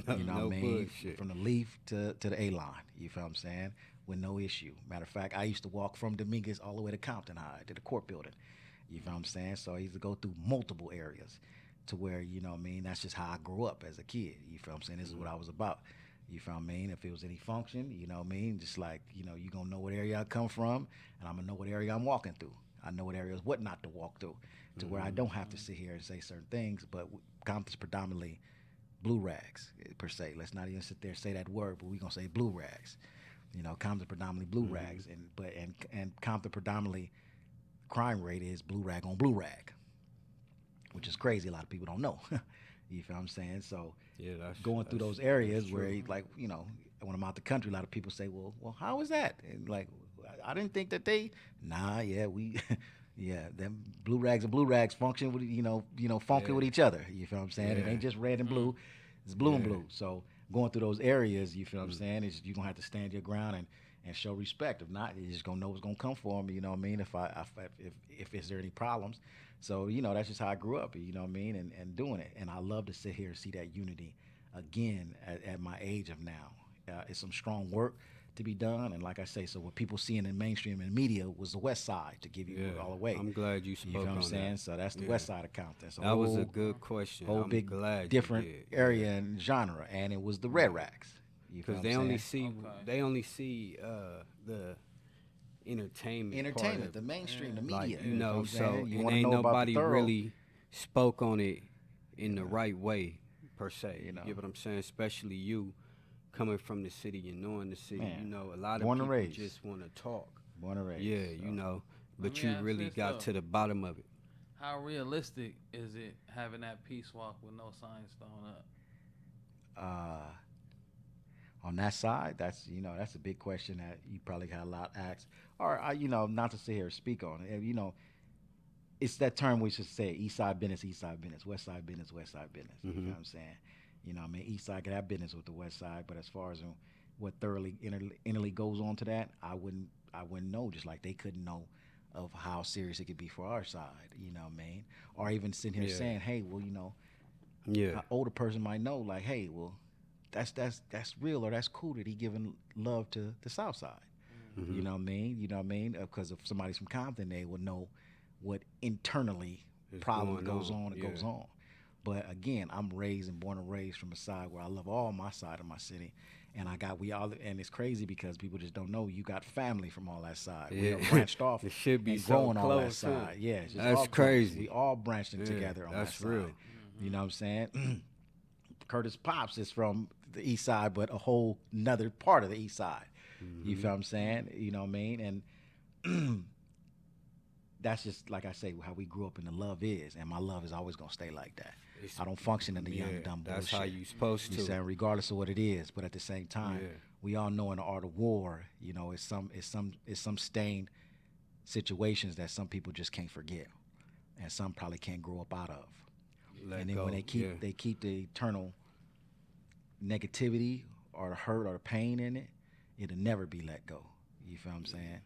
No, You know no what I mean? bullshit. From the Leaf to the A line. You feel what I'm saying? With no issue. Matter of fact, I used to walk from Dominguez all the way to Compton High to the court building. You feel what I'm saying? So I used to go through multiple areas to where, you know what I mean? That's just how I grew up as a kid. You feel what I'm saying? This is what I was about. You feel what I mean? If it was any function, you know what I mean? Just like, you're going to know what area I come from, and I'm going to know what area I'm walking through. I know what areas what not to walk through to where I don't have to sit here and say certain things, but Compton's predominantly blue rags, per se. Let's not even sit there and say that word, but we're going to say blue rags. Compton predominantly blue rags, and Compton predominantly crime rate is blue rag on blue rag, which is crazy. A lot of people don't know. You feel what I'm saying? So Yeah, that's going through that's- those areas that's where true. when I'm out the country, a lot of people say, well, how is that? And like, I didn't think that we yeah, them blue rags and blue rags function with funky with each other. You feel what I'm saying? It Yeah. ain't just red and blue, it's blue and Yeah. blue. So going through those areas, you feel what I'm saying, is you're gonna have to stand your ground and show respect. If not, you're just gonna know what's gonna come for me. You know what I mean? If is there any problems. So that's just how I grew up. You know what I mean? And doing it. And I love to sit here and see that unity again at my age of now. It's some strong work to be done. And like I say, so what people see in the mainstream and media was the West Side to give you Yeah. all the way. I'm glad you You spoke feel what on I'm saying? that. So that's the Yeah. West Side of Compton. So That was a good question. whole I'm big glad different you did. area and genre, and it was the Red Racks. You feel Because what they I'm only saying? see Okay. they only see the entertainment. part Entertainment, of the it. mainstream, the Like media. you know know, what I'm so saying? You and wanna ain't know about the nobody thorough. really spoke on it in the right way per se. You You know. get what I'm saying? Especially you coming from the city and knowing the city. Man, You know, a lot of born and people raised. just want to talk. Born and raised. Yeah, so. you know, but me you ask really this, got though. to the bottom of it. How realistic is it having that peace walk with no signs thrown up? On that side, that's a big question that you probably got a lot asked, or not to sit here and speak on it. It's that term we should say: East Side business, East Side business; West Side business, West Side business. You know what I'm saying? I mean, East Side can have business with the West Side, but as far as what thoroughly innerly goes on to that, I wouldn't know. Just like they couldn't know of how serious it could be for our side. You know what I mean? Or even sitting here Yeah. saying, hey, well, Yeah. an older person might know, like, hey, well, that's real or that's cool that he giving love to the South Side. You know what I mean? You know what I mean? Because if somebody's from Compton, they will know what internally It's problem going goes on, on. It yeah. goes on. But again, I'm raised and born and raised from a side where I love all my side of my city, and and it's crazy because people just don't know you got family from all that side. We Yeah. are branched off It should be and so growing all that close, too. side. Yeah, it's just That's all close. crazy. We all branched in Yeah, together on that's that side. real. You know what I'm saying? Curtis Pops is from the east side, but a whole another part of the east side. You feel what I'm saying? You know what I mean? And that's just like I say, how we grew up and the love is, and my love is always gonna stay like that. It's- I don't function in the young Yeah, dumb that's bullshit. how you supposed You to. saying regardless of what it is, but at the same time, Yeah. we all know in the art of war, it's some stained situations that some people just can't forget, and some probably can't grow up out of. Let And then go. when they keep the eternal negativity or the hurt or the pain in it, it'll never be let go. You feel what I'm saying?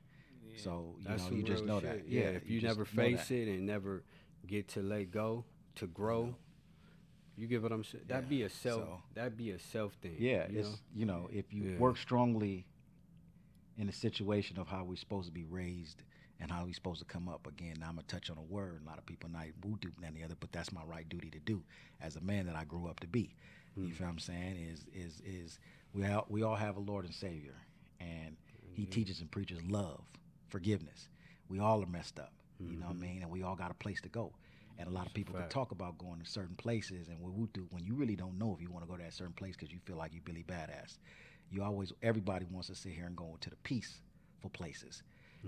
So That's some you just real know shit. that. Yeah, if you just never know face that. it and never get to let go, to grow, you get what I'm saying? Yeah, That'd be a self. so- That'd be a self thing. Yeah, you it's know? if you Yeah. work strongly in the situation of how we're supposed to be raised and how we're supposed to come up again. Now I'm gonna touch on a word. A lot of people not woo do and the other, but that's my right duty to do as a man that I grew up to be. You feel what I'm saying? Is we all have a Lord and Savior, and He teaches and preaches love, forgiveness. We all are messed up. You know what I mean? And we all got a place to go. And a lot of people can fact. talk about going to certain places and what we do when you really don't know if you want to go to that certain place because you feel like you're Billy Badass. Everybody wants to sit here and go to the peaceful places.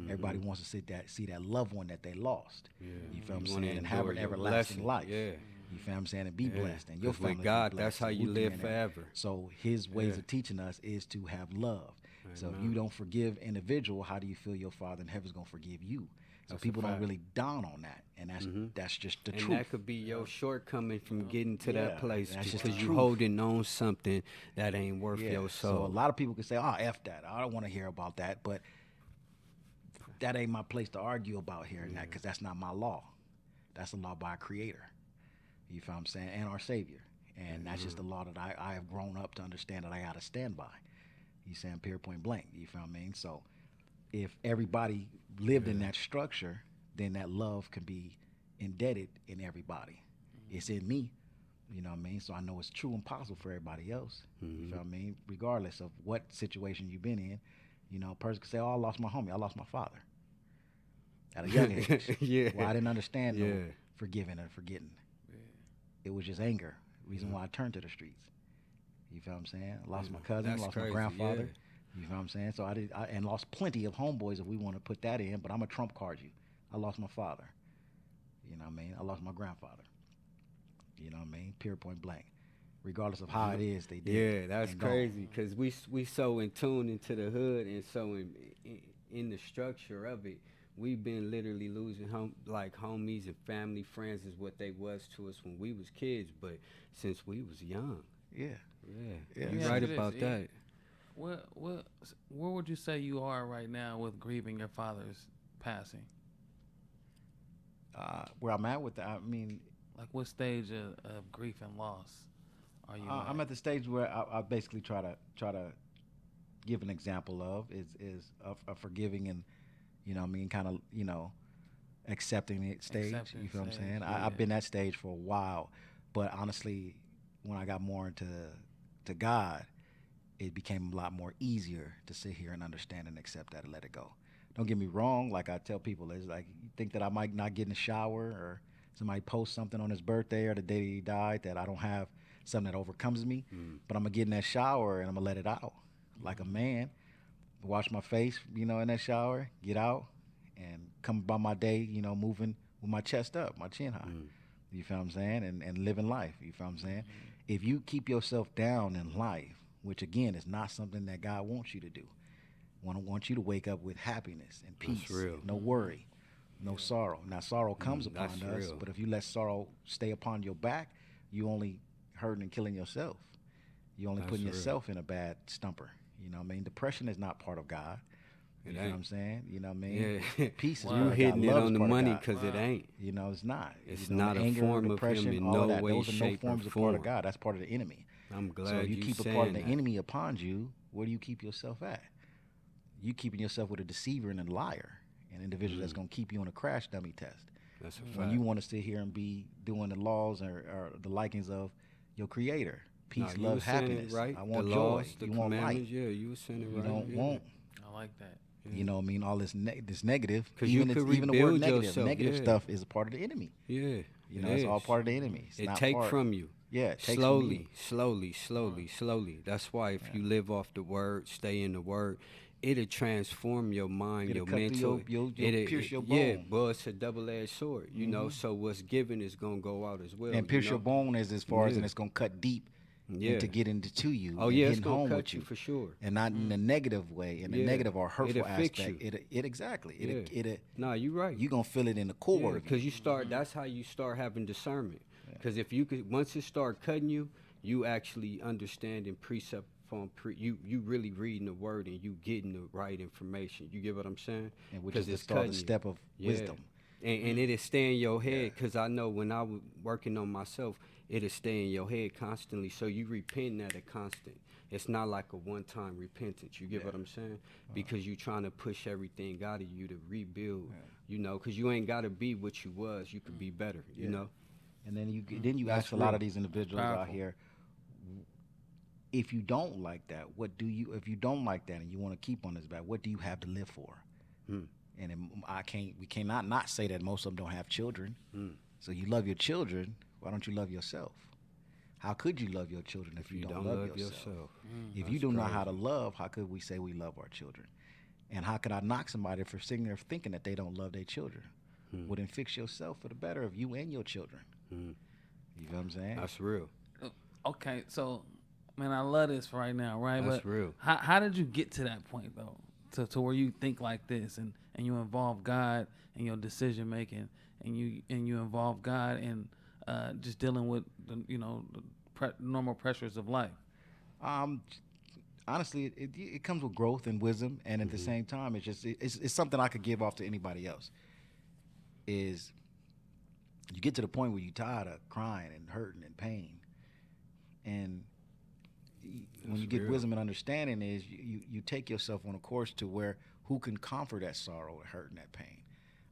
Everybody wants to see that loved one that they lost. You feel what I'm You wanna saying? And have endure an your everlasting blessing. life. Yeah. You feel what I'm saying? And be blessed. And your 'Cause with family God, be blessed. that's how and you we be live in it. forever. So His ways Yeah. of teaching us is to have love. So if Amen. you don't forgive individual, how do you feel your Father in heaven is going to forgive you? So That's a people don't fact. really down on that, and that's just the And truth. that could be your shortcoming from getting to Yeah, that place that's just just the because you truth. holding on something that ain't worth your So soul. a lot of people can say, "Oh, f that. I don't want to hear about that," but that ain't my place to argue about here and that because that's not my law. That's a law by a Creator. You feel what I'm saying? And our Savior. And that's just the law that I have grown up to understand that I got to stand by. You saying period point blank. You feel what I mean? So if everybody lived in that structure, then that love can be indebted in everybody. It's in me. You know what I mean? So I know it's true and possible for everybody else. You feel what I mean? Regardless of what situation you've been in, a person could say, "Oh, I lost my homie. I lost my father." At a young age. Yeah. Well, I didn't understand no Yeah. forgiving or forgetting. It was just anger. Reason why I turned to the streets. You feel what I'm saying? I lost my cousin, That's lost crazy, my grandfather. yeah. You feel what I'm saying? So and lost plenty of homeboys if we want to put that in, but I'm a trump card you. I lost my father. You know what I mean? I lost my grandfather. You know what I mean? Period point blank. Regardless of how it is, they did. Yeah, that's and gone. crazy because we so in tune into the hood and so in the structure of it. We've been literally losing like homies and family friends is what they was to us when we was kids, but since we was young. Yeah. Yeah, Yeah, you're right it is. about that. Where would you say you are right now with grieving your father's passing? Where I'm at with that, I mean, Like what stage of grief and loss are you I'm at the stage where I basically try to give an example of is a forgiving and what I mean, kind of accepting it stage. Accepting You feel what I'm stage, saying? yeah. I've been that stage for a while, but honestly, when I got more into to God, it became a lot more easier to sit here and understand and accept that and let it go. Don't get me wrong. Like I tell people, it's like you think that I might not get in the shower or somebody post something on his birthday or the day that he died that I don't have something that overcomes me, but I'm gonna get in that shower and I'm gonna let it out like a man. Wash my face, in that shower, get out, and come about my day, moving with my chest up, my chin high. You feel what I'm saying? And living life. You feel what I'm saying? If you keep yourself down in life which again is not something that God wants you to do. Want you to wake up with happiness and peace, That's real. no worry, no sorrow. Now sorrow comes upon That's us, real. but if you let sorrow stay upon your back, you only hurting and killing yourself. You only That's putting real. yourself in a bad stumper. You know what I mean? Depression is not part of God. You It know what ain't. I'm saying? You know what I mean? Yeah. Peace is Wow. part You of God. hitting it Love is on the part of money God. because it Wow. ain't. You know, it's not. It's You know, not a anger, form of depression, him in all no of that. way, Those are no shape, or forms of part of form. God. That's part of the enemy. I'm So glad if you you keep a saying part of the that. enemy upon you, where do you keep yourself at? You keeping yourself with a deceiver and a liar, an individual that's going to keep you on a crash dummy test. That's a When fact. you want to sit here and be doing the laws or the likings of your creator, Nah, peace, you love, was saying it happiness. right. I want the joy. laws, the You want light. commandments. Yeah, you was saying it You right. don't yeah. want, I like that. you know what I mean, all this this negative. 'Cause you Even could even the word rebuild negative, yourself, negative yeah. stuff is a part of the enemy. Yeah, You know, it's all part of the enemy. It's It not take part, from you. Yeah, it takes Slowly, from you. slowly. That's why if you live off the word, stay in the word, it'll transform your mind, It'll your cut through mental. you'll pierce your Yeah, bone. but it's a double-edged sword, you know. So what's given is gonna go out as well. And pierce your bone as far as, Yeah. and it's gonna cut deep Yeah. and to get into you Oh and yeah, it's hitting gonna home cut with you you, for sure. and not in a negative way, in a Yeah. negative or hurtful It'll fix aspect. you. It exactly. Yeah. Nah, you right. You gonna feel it in the core of you. Because you start. That's how you start having discernment. Because if you could, once it start cutting you, you actually understanding precept upon you really reading the word and you getting the right information. You get what I'm saying? And which 'Cause is the step of wisdom. And it'll stay in your head. Because I know when I was working on myself, it'll stay in your head constantly. So you repenting at a constant. It's not like a one-time repentance. You get what I'm saying? Because you trying to push everything out of you to rebuild. You know, because you ain't got to be what you was. You could be better. You know. And then you That's ask a lot real. of these individuals out Powerful. here, if you don't like that, if you don't like that and you want to keep on this back, what do you have to live for? Hmm. And we cannot not say that most of them don't have children. So you love your children, why don't you love yourself? How could you love your children if you don't love yourself? If you That's don't know how to crazy. love, how could we say we love our children? And how could I knock somebody for sitting there thinking that they don't love their children? Well, then fix yourself for the better of you and your children. You know what I'm saying? That's real. Okay, so man, I love this right now, right? That's but real. How did you get to that point though, to where you think like this and you involve God in your decision making and you involve God in just dealing with the normal pressures of life? Honestly, it comes with growth and wisdom, and at the same time, it's something I could give off to anybody else. Is you get to the point where you're tired of crying and hurting and pain, and when you get real. wisdom and understanding, is you take yourself on a course to where who can comfort that sorrow and hurt and that pain.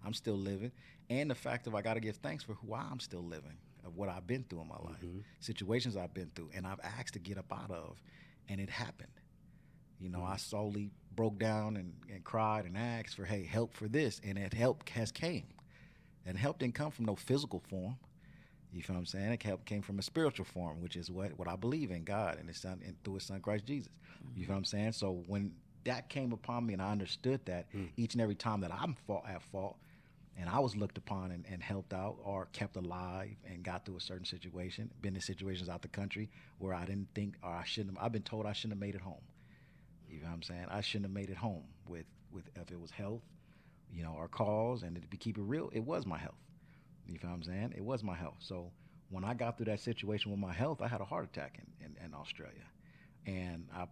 I'm still living, and the fact of I got to give thanks for who I'm still living, of what I've been through in my life, situations I've been through, and I've asked to get up out of, and it happened. You know, I slowly broke down and cried and asked for, hey, help for this, and that help has came. And help didn't come from no physical form. You feel what I'm saying? It help came from a spiritual form, which is what I believe in, God and His Son, and through His Son Christ Jesus. You feel what I'm saying? So when that came upon me and I understood that, each and every time that I'm at fault, and I was looked upon and helped out or kept alive and got through a certain situation, been in situations out the country where I didn't think or I shouldn't have, I've been told I shouldn't have made it home. You know what I'm saying? I shouldn't have made it home with if it was health, you know, our cause, and to keep it real, it was my health. You feel what I'm saying? It was my health. So when I got through that situation with my health, I had a heart attack in Australia, and I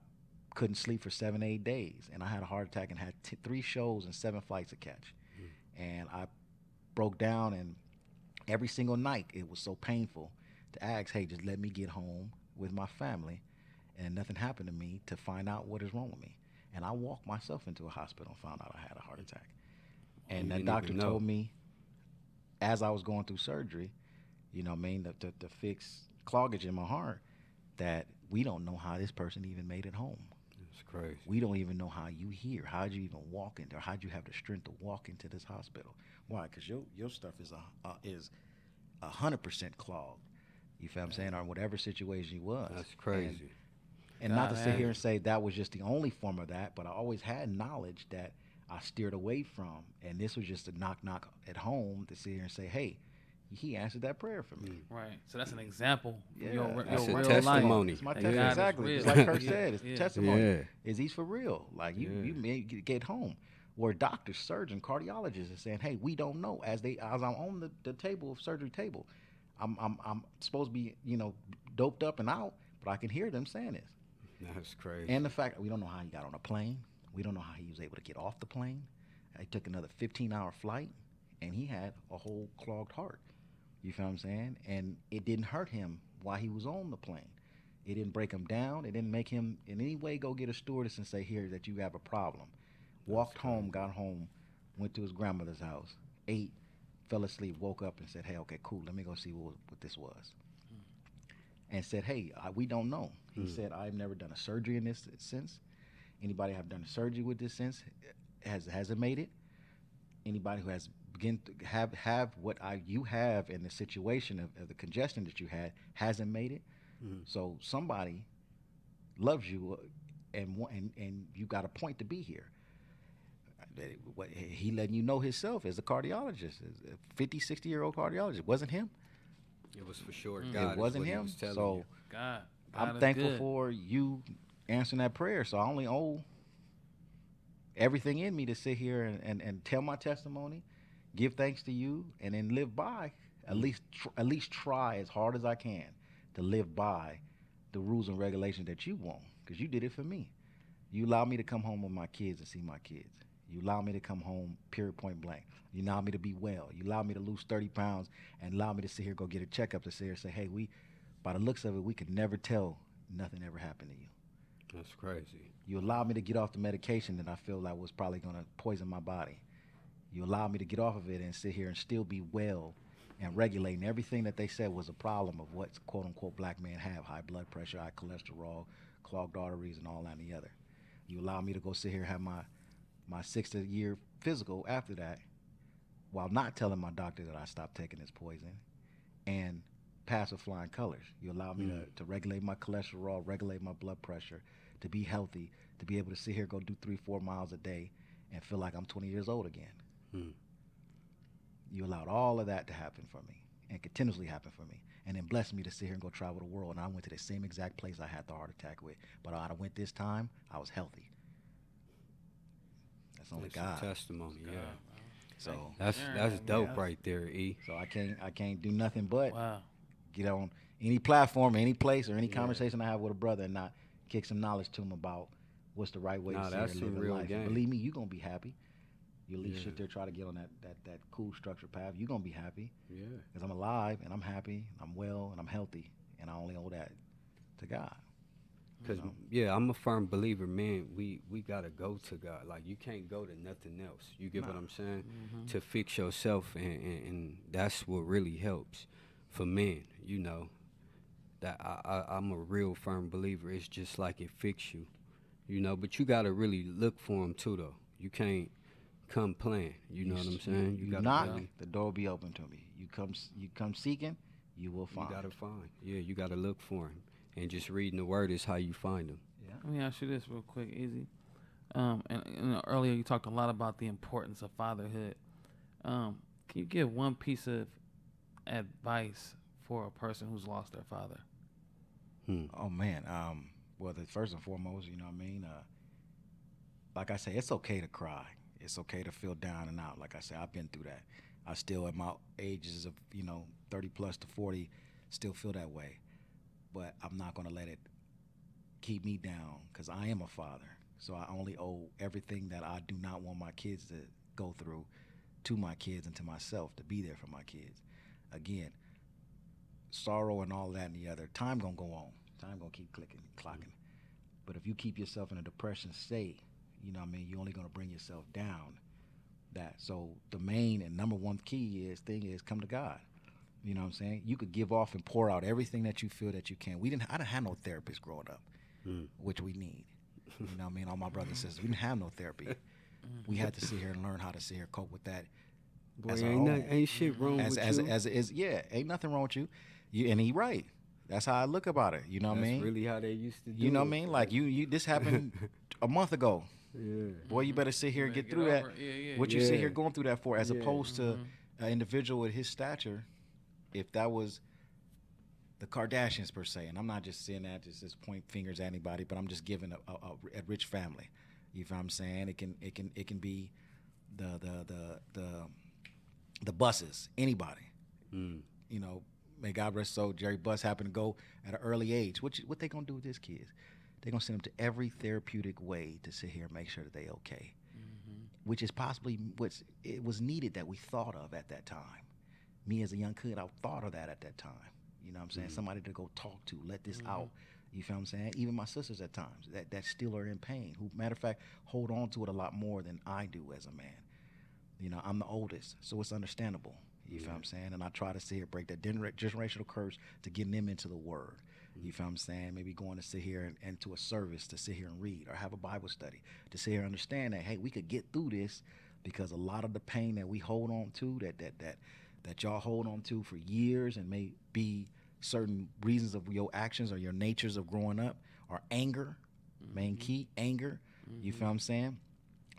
couldn't sleep for 7-8 days, and I had a heart attack and had 3 shows and 7 flights to catch, and I broke down, and every single night it was so painful to ask, hey, just let me get home with my family, and nothing happened to me to find out what is wrong with me. And I walked myself into a hospital and found out I had a heart attack. And You that didn't doctor even know. told me as I was going through surgery, you know what I mean, to fix cloggage in my heart, that we don't know how this person even made it home. It's crazy. We don't even know how you here. How'd you even walk in, or how'd you have the strength to walk into this hospital? Why? Because your stuff is 100% clogged. You feel what I'm saying? Or whatever situation you was. That's crazy. And not to God, sit man. here and say that was just the only form of that, but I always had knowledge that I steered away from, and this was just a knock at home to sit here and say, hey, he answered that prayer for me. Right. So that's an example. Yeah, Your that's a real testimony. It's my That testimony. God is Exactly. real. Just like Kurt Yeah, said, it's yeah. testimony. Yeah. Is he's for real? Like you Yeah. may get home. Where doctors, surgeons, cardiologists are saying, "Hey, we don't know." As I'm on the table of surgery table, I'm supposed to be doped up and out, but I can hear them saying this. That's crazy. And the fact that we don't know how he got on a plane, we don't know how he was able to get off the plane. He took another 15-hour flight, and he had a whole clogged heart. You feel what I'm saying? And it didn't hurt him while he was on the plane. It didn't break him down. It didn't make him in any way go get a stewardess and say, "Here, that you have a problem." Walked home, got home, went to his grandmother's house, ate, fell asleep, woke up and said, "Hey, okay, cool. Let me go see what this was." And said, "Hey, we don't know." He said, "I've never done a surgery in this since. Anybody have done a surgery with this since hasn't made it. Anybody who has begin to have what you have in the situation of the congestion that you had hasn't made it. So somebody loves you, and you got a point to be here." He letting you know himself as a cardiologist, as a 50, 60-year-old cardiologist. It wasn't him. It was for sure God. It wasn't is what he him. was telling So you. God I'm is thankful good. for you answering that prayer. So I only owe everything in me to sit here and tell my testimony, give thanks to you, and then live by, at least try as hard as I can to live by the rules and regulations that you want, because you did it for me. You allowed me to come home with my kids and see my kids. You allowed me to come home, period, point blank. You allowed me to be well. You allowed me to lose 30 pounds and allow me to sit here, go get a checkup to sit here and say, "Hey, by the looks of it, we could never tell nothing ever happened to you." That's crazy. You allowed me to get off the medication that I feel like was probably going to poison my body. You allowed me to get off of it and sit here and still be well and regulating everything that they said was a problem of what quote unquote black men have: high blood pressure, high cholesterol, clogged arteries, and all that and the other. You allowed me to go sit here and have my 6th-year physical after that, while not telling my doctor that I stopped taking this poison, and pass with flying colors. You allowed me to regulate my cholesterol, regulate my blood pressure, to be healthy, to be able to sit here, go do 3-4 miles a day, and feel like I'm 20 years old again. You allowed all of that to happen for me, and continuously happen for me, and then blessed me to sit here and go travel the world. And I went to the same exact place I had the heart attack with, but I went this time, I was healthy. That's only It's God. a testimony. Yeah. So That's dope right there, E. So I can't do nothing but Wow. get on any platform, any place, or any conversation I have with a brother and not kick some knowledge to him about what's the right way to sit here that's and some live real life. game. And believe me, you're gonna be happy. You at least sit there, try to get on that cool structured path. You're gonna be happy. Yeah. Because I'm alive and I'm happy, I'm well and I'm healthy, and I only owe that to God. Because, I'm a firm believer, man, we got to go to God. Like, you can't go to nothing else. You get what I'm saying? To fix yourself, and that's what really helps for men, That I'm a real firm believer. It's just like it fix you, But you got to really look for him, too, though. You can't come playing, you know what I'm saying? You gotta knock, really, the door will be open to me. You come seeking, you will find. you got to find. Yeah, you got to look for him. And just reading the word is how you find them. Let me ask you this real quick, Easy. And earlier you talked a lot about the importance of fatherhood. Can you give one piece of advice for a person who's lost their father? Oh man. Well, first and foremost, you know what I mean. Like I say, it's okay to cry. It's okay to feel down and out. Like I say, I've been through that. I still, at my ages of 30 plus to 40, still feel that way. But I'm not gonna let it keep me down, because I am a father. So I only owe everything that I do not want my kids to go through to my kids and to myself, to be there for my kids. Again, sorrow and all that and the other, time gonna go on. Time gonna keep clocking. But if you keep yourself in a depression state, you're only gonna bring yourself down. So the main and number one thing is come to God. You know what I'm saying? You could give off and pour out everything that you feel that you can. I didn't have no therapist growing up, which we need. You know what I mean? All my brothers and sisters, we didn't have no therapy. We had to sit here and learn how to sit here cope with that. Boy, as our own. ain't shit wrong with you. Ain't nothing wrong with you. And he right. That's how I look about it. You know what I mean? That's really how they used to do You know it. what I mean? Like you this happened a month ago. Yeah. Boy, you better sit here and get through over that. it. Yeah. What you sit here going through that for, as Yeah. opposed to an individual with his stature if that was the Kardashians per se, and I'm not just saying that just point fingers at anybody, but I'm just giving a rich family. You know what I'm saying? It can be the buses, anybody. You know, may God rest soul. Jerry Buss happened to go at an early age. What they gonna do with his kids? They're gonna send them to every therapeutic way to sit here and make sure that they okay, which is possibly it was needed that we thought of at that time. Me as a young kid, I thought of that at that time. You know what I'm saying? Somebody to go talk to, let this out. You feel what I'm saying? Even my sisters at times that still are in pain. Who, matter of fact, hold on to it a lot more than I do as a man. You know, I'm the oldest, so it's understandable. You feel what I'm saying? And I try to sit here, break that generational curse to get them into the word. You feel what I'm saying? Maybe going to sit here and to a service to sit here and read, or have a Bible study to sit here and understand that, hey, we could get through this, because a lot of the pain that we hold on to, that y'all hold on to for years, and may be certain reasons of your actions or your natures of growing up, or anger, main key, anger, you feel what I'm saying,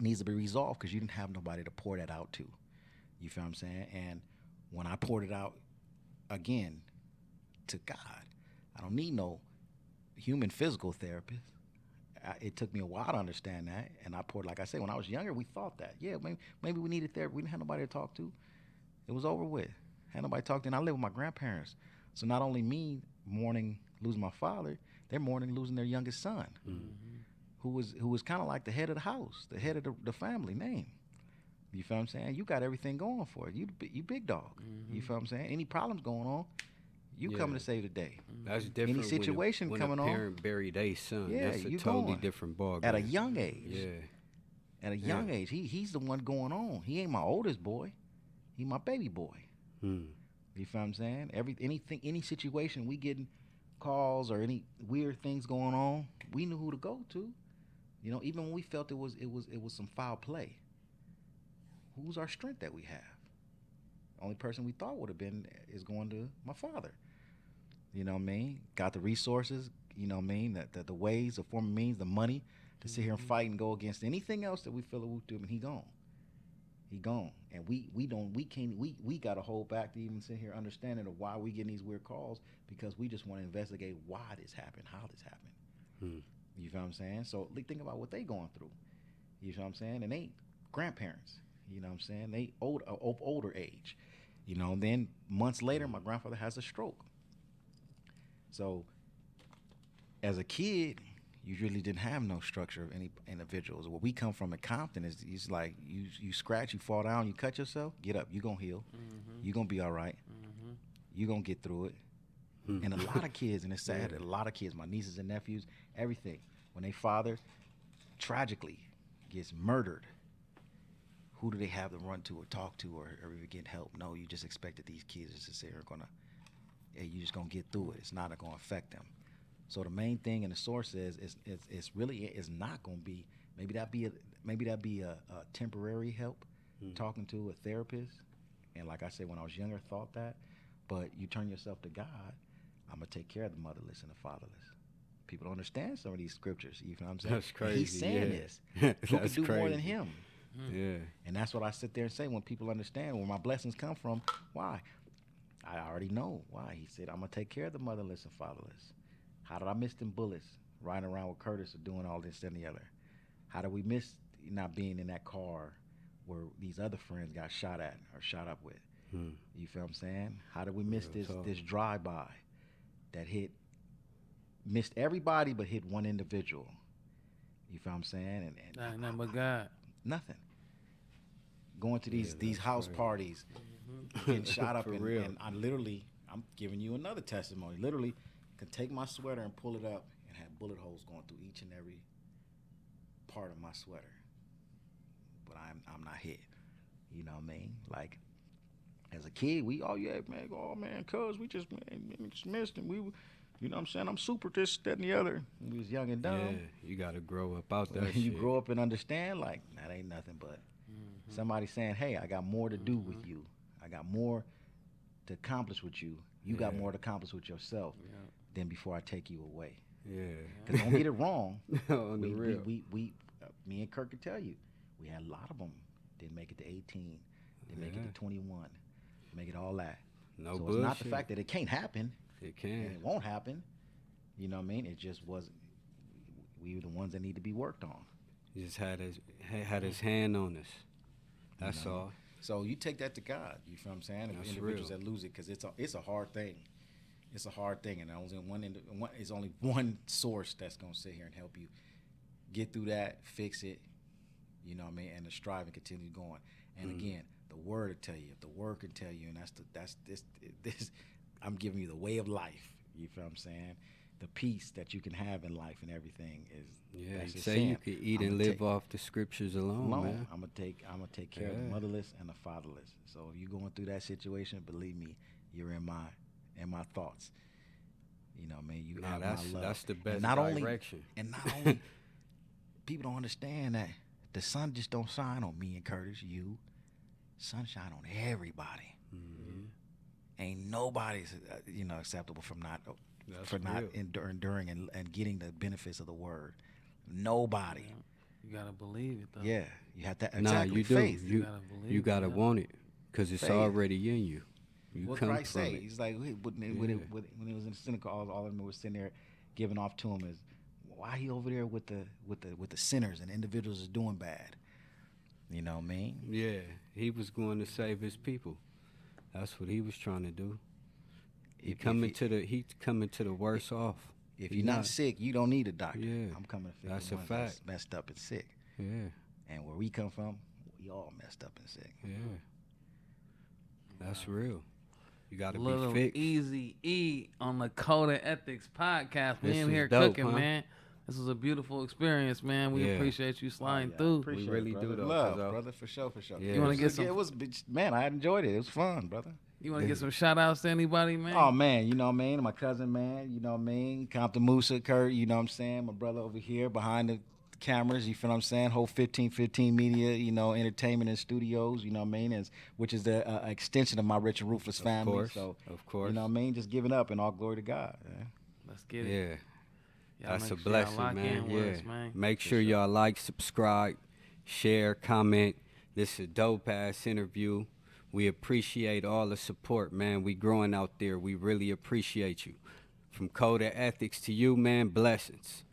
needs to be resolved, because you didn't have nobody to pour that out to. You feel what I'm saying? And when I poured it out, again, to God, I don't need no human physical therapist. It took me a while to understand that, and I poured, like I said, when I was younger, we thought that, yeah, maybe we needed therapy. We didn't have nobody to talk to. It was over with. Had nobody to talk to, and I lived with my grandparents. So not only me mourning losing my father, they're mourning losing their youngest son, who was kind of like the head of the house, the head of the family name. You feel what I'm saying? You got everything going for you. You big dog. You feel what I'm saying? Any problems going on, you coming to save the day. That's different. Any situation when coming a on, parent buried their son, yeah, that's a you totally going. different ballgame. At a young age. Yeah. At a young age, he's the one going on. He ain't my oldest boy. He my baby boy. You feel what I'm saying? Any situation we getting calls or any weird things going on, we knew who to go to. You know, even when we felt it was some foul play. Who's our strength that we have? Only person we thought would have been is going to my father. You know what I mean? Got the resources, you know what I mean? The ways, the form of means, the money to sit here and fight and go against anything else that we feel that we do, and he gone. He gone. And we gotta hold back to even sit here understanding of why we getting these weird calls, because we just want to investigate why this happened, how this happened. You feel what I'm saying? So think about what they going through. You feel what I'm saying? And they grandparents. You know what I'm saying? They older age. You know, and then months later, my grandfather has a stroke. So as a kid, you really didn't have no structure of any individuals. Where we come from in Compton is like you scratch, you fall down, you cut yourself, get up, you gonna heal, you gonna be all right, you gonna get through it. And a lot of kids, and it's sad, a lot of kids, my nieces and nephews, everything, when their father tragically gets murdered, who do they have to run to or talk to or even get help? No, you just expect that these kids just to say are gonna, you just gonna get through it. It's not gonna affect them. So the main thing in the source is it's really not gonna be, maybe that be a temporary help, talking to a therapist. And like I said, when I was younger, thought that, but you turn yourself to God. I'm gonna take care of the motherless and the fatherless. People don't understand some of these scriptures. You know what I'm saying? That's crazy. He's saying this. Who could do more than him? Yeah. And that's what I sit there and say when people understand where my blessings come from. Why? I already know why. He said, I'm going to take care of the motherless and fatherless. How did I miss them bullets riding around with Curtis or doing all this and the other? How did we miss not being in that car where these other friends got shot at or shot up with? You feel what I'm saying? How did we miss this drive-by that missed everybody but hit one individual? You feel what I'm saying? And nothing but God. Nothing. Going to these house parties, getting shot up, and I'm giving you another testimony. Literally, could take my sweater and pull it up and have bullet holes going through each and every part of my sweater. But I'm not hit. You know what I mean? Like, as a kid, we cuz we just missed him. You know what I'm saying? I'm super this, that, and the other. When we was young and dumb. Yeah, you got to grow up out that You shit. grow up and understand, like, that ain't nothing but somebody saying, hey, I got more to do with you. I got more to accomplish with you. You got more to accomplish with yourself than before I take you away. Yeah. Because don't get it wrong. On the real. Me and Kirk can tell you, we had a lot of them. Didn't make it to 18. Didn't make it to 21. Make it all that. No so bullshit. it's not the fact that it can't happen It and can. it won't happen. You know what I mean? It just wasn't. We were the ones that need to be worked on. He just had his hand on us. That's You know? all. So you take that to God. You feel what I'm saying? That's Individuals real. that lose it, because it's a hard thing. It's a hard thing, and there's only one source that's gonna sit here and help you get through that, fix it. You know what I mean? And to strive and continue going. And again, the word will tell you. If the word can tell you, and that's this. I'm giving you the way of life. You feel what I'm saying? The peace that you can have in life and everything is. Yeah, that's he just say saying, you could eat I'ma and live take- off the scriptures alone, man. I'm gonna take care of the Yeah. motherless and the fatherless. So if you're going through that situation, believe me, you're in my thoughts. You know, man, you Nah, have that's my love. that's the best and not direction. not only people don't understand that the sun just don't shine on me and Curtis, you. Sun shine on everybody. Mhm. Ain't nobody's acceptable from not That's for not real. enduring and getting the benefits of the word. Nobody. Yeah. You gotta believe it though. Yeah, you have that Nah, exactly you do. faith. You gotta believe You it, gotta yeah. want it, cause it's Faith. already in you. You What come Christ from say? it. He's like when he was in the synagogue, all of them were sitting there giving off to him is why he over there with the sinners and individuals is doing bad. You know what I mean? Yeah, he was going to save his people. That's what he was trying to do. He coming to the worse off. If He you're not sick, you don't need a doctor. Yeah, I'm coming to fix that's the a ones fact. that's messed up and sick. Yeah, And where we come from, we all messed up and sick. yeah. That's real. You got to Lil be fixed. Eazy-E on the Code of Ethics podcast. We This in was here dope, cooking, huh? man. This was a beautiful experience, man. We Yeah. appreciate you sliding Oh, yeah, through. appreciate We really it, brother. do, though, Love, 'cause I- brother, for sure. Yeah. You wanna get some- It was, man, I enjoyed it. It was fun, brother. You want to get some shout outs to anybody, man? Oh man, you know what I mean? My cousin, man, you know what I mean? Compton Musa, Kurt, you know what I'm saying? My brother over here behind the cameras, you feel what I'm saying? Whole 1515 Media, entertainment and studios, you know what I mean? Which is the extension of my Rich and Ruthless family. course, So, of course. you know what I mean? Just giving up and all glory to God. Man. Let's get it. Yeah, Y'all that's a make sure y'all blessing, lock man. in Yeah, with us, man. make sure y'all like, subscribe, share, comment. This is a dope ass interview. We appreciate all the support, man. We growing out there. We really appreciate you. From Code of Ethics to you, man, blessings.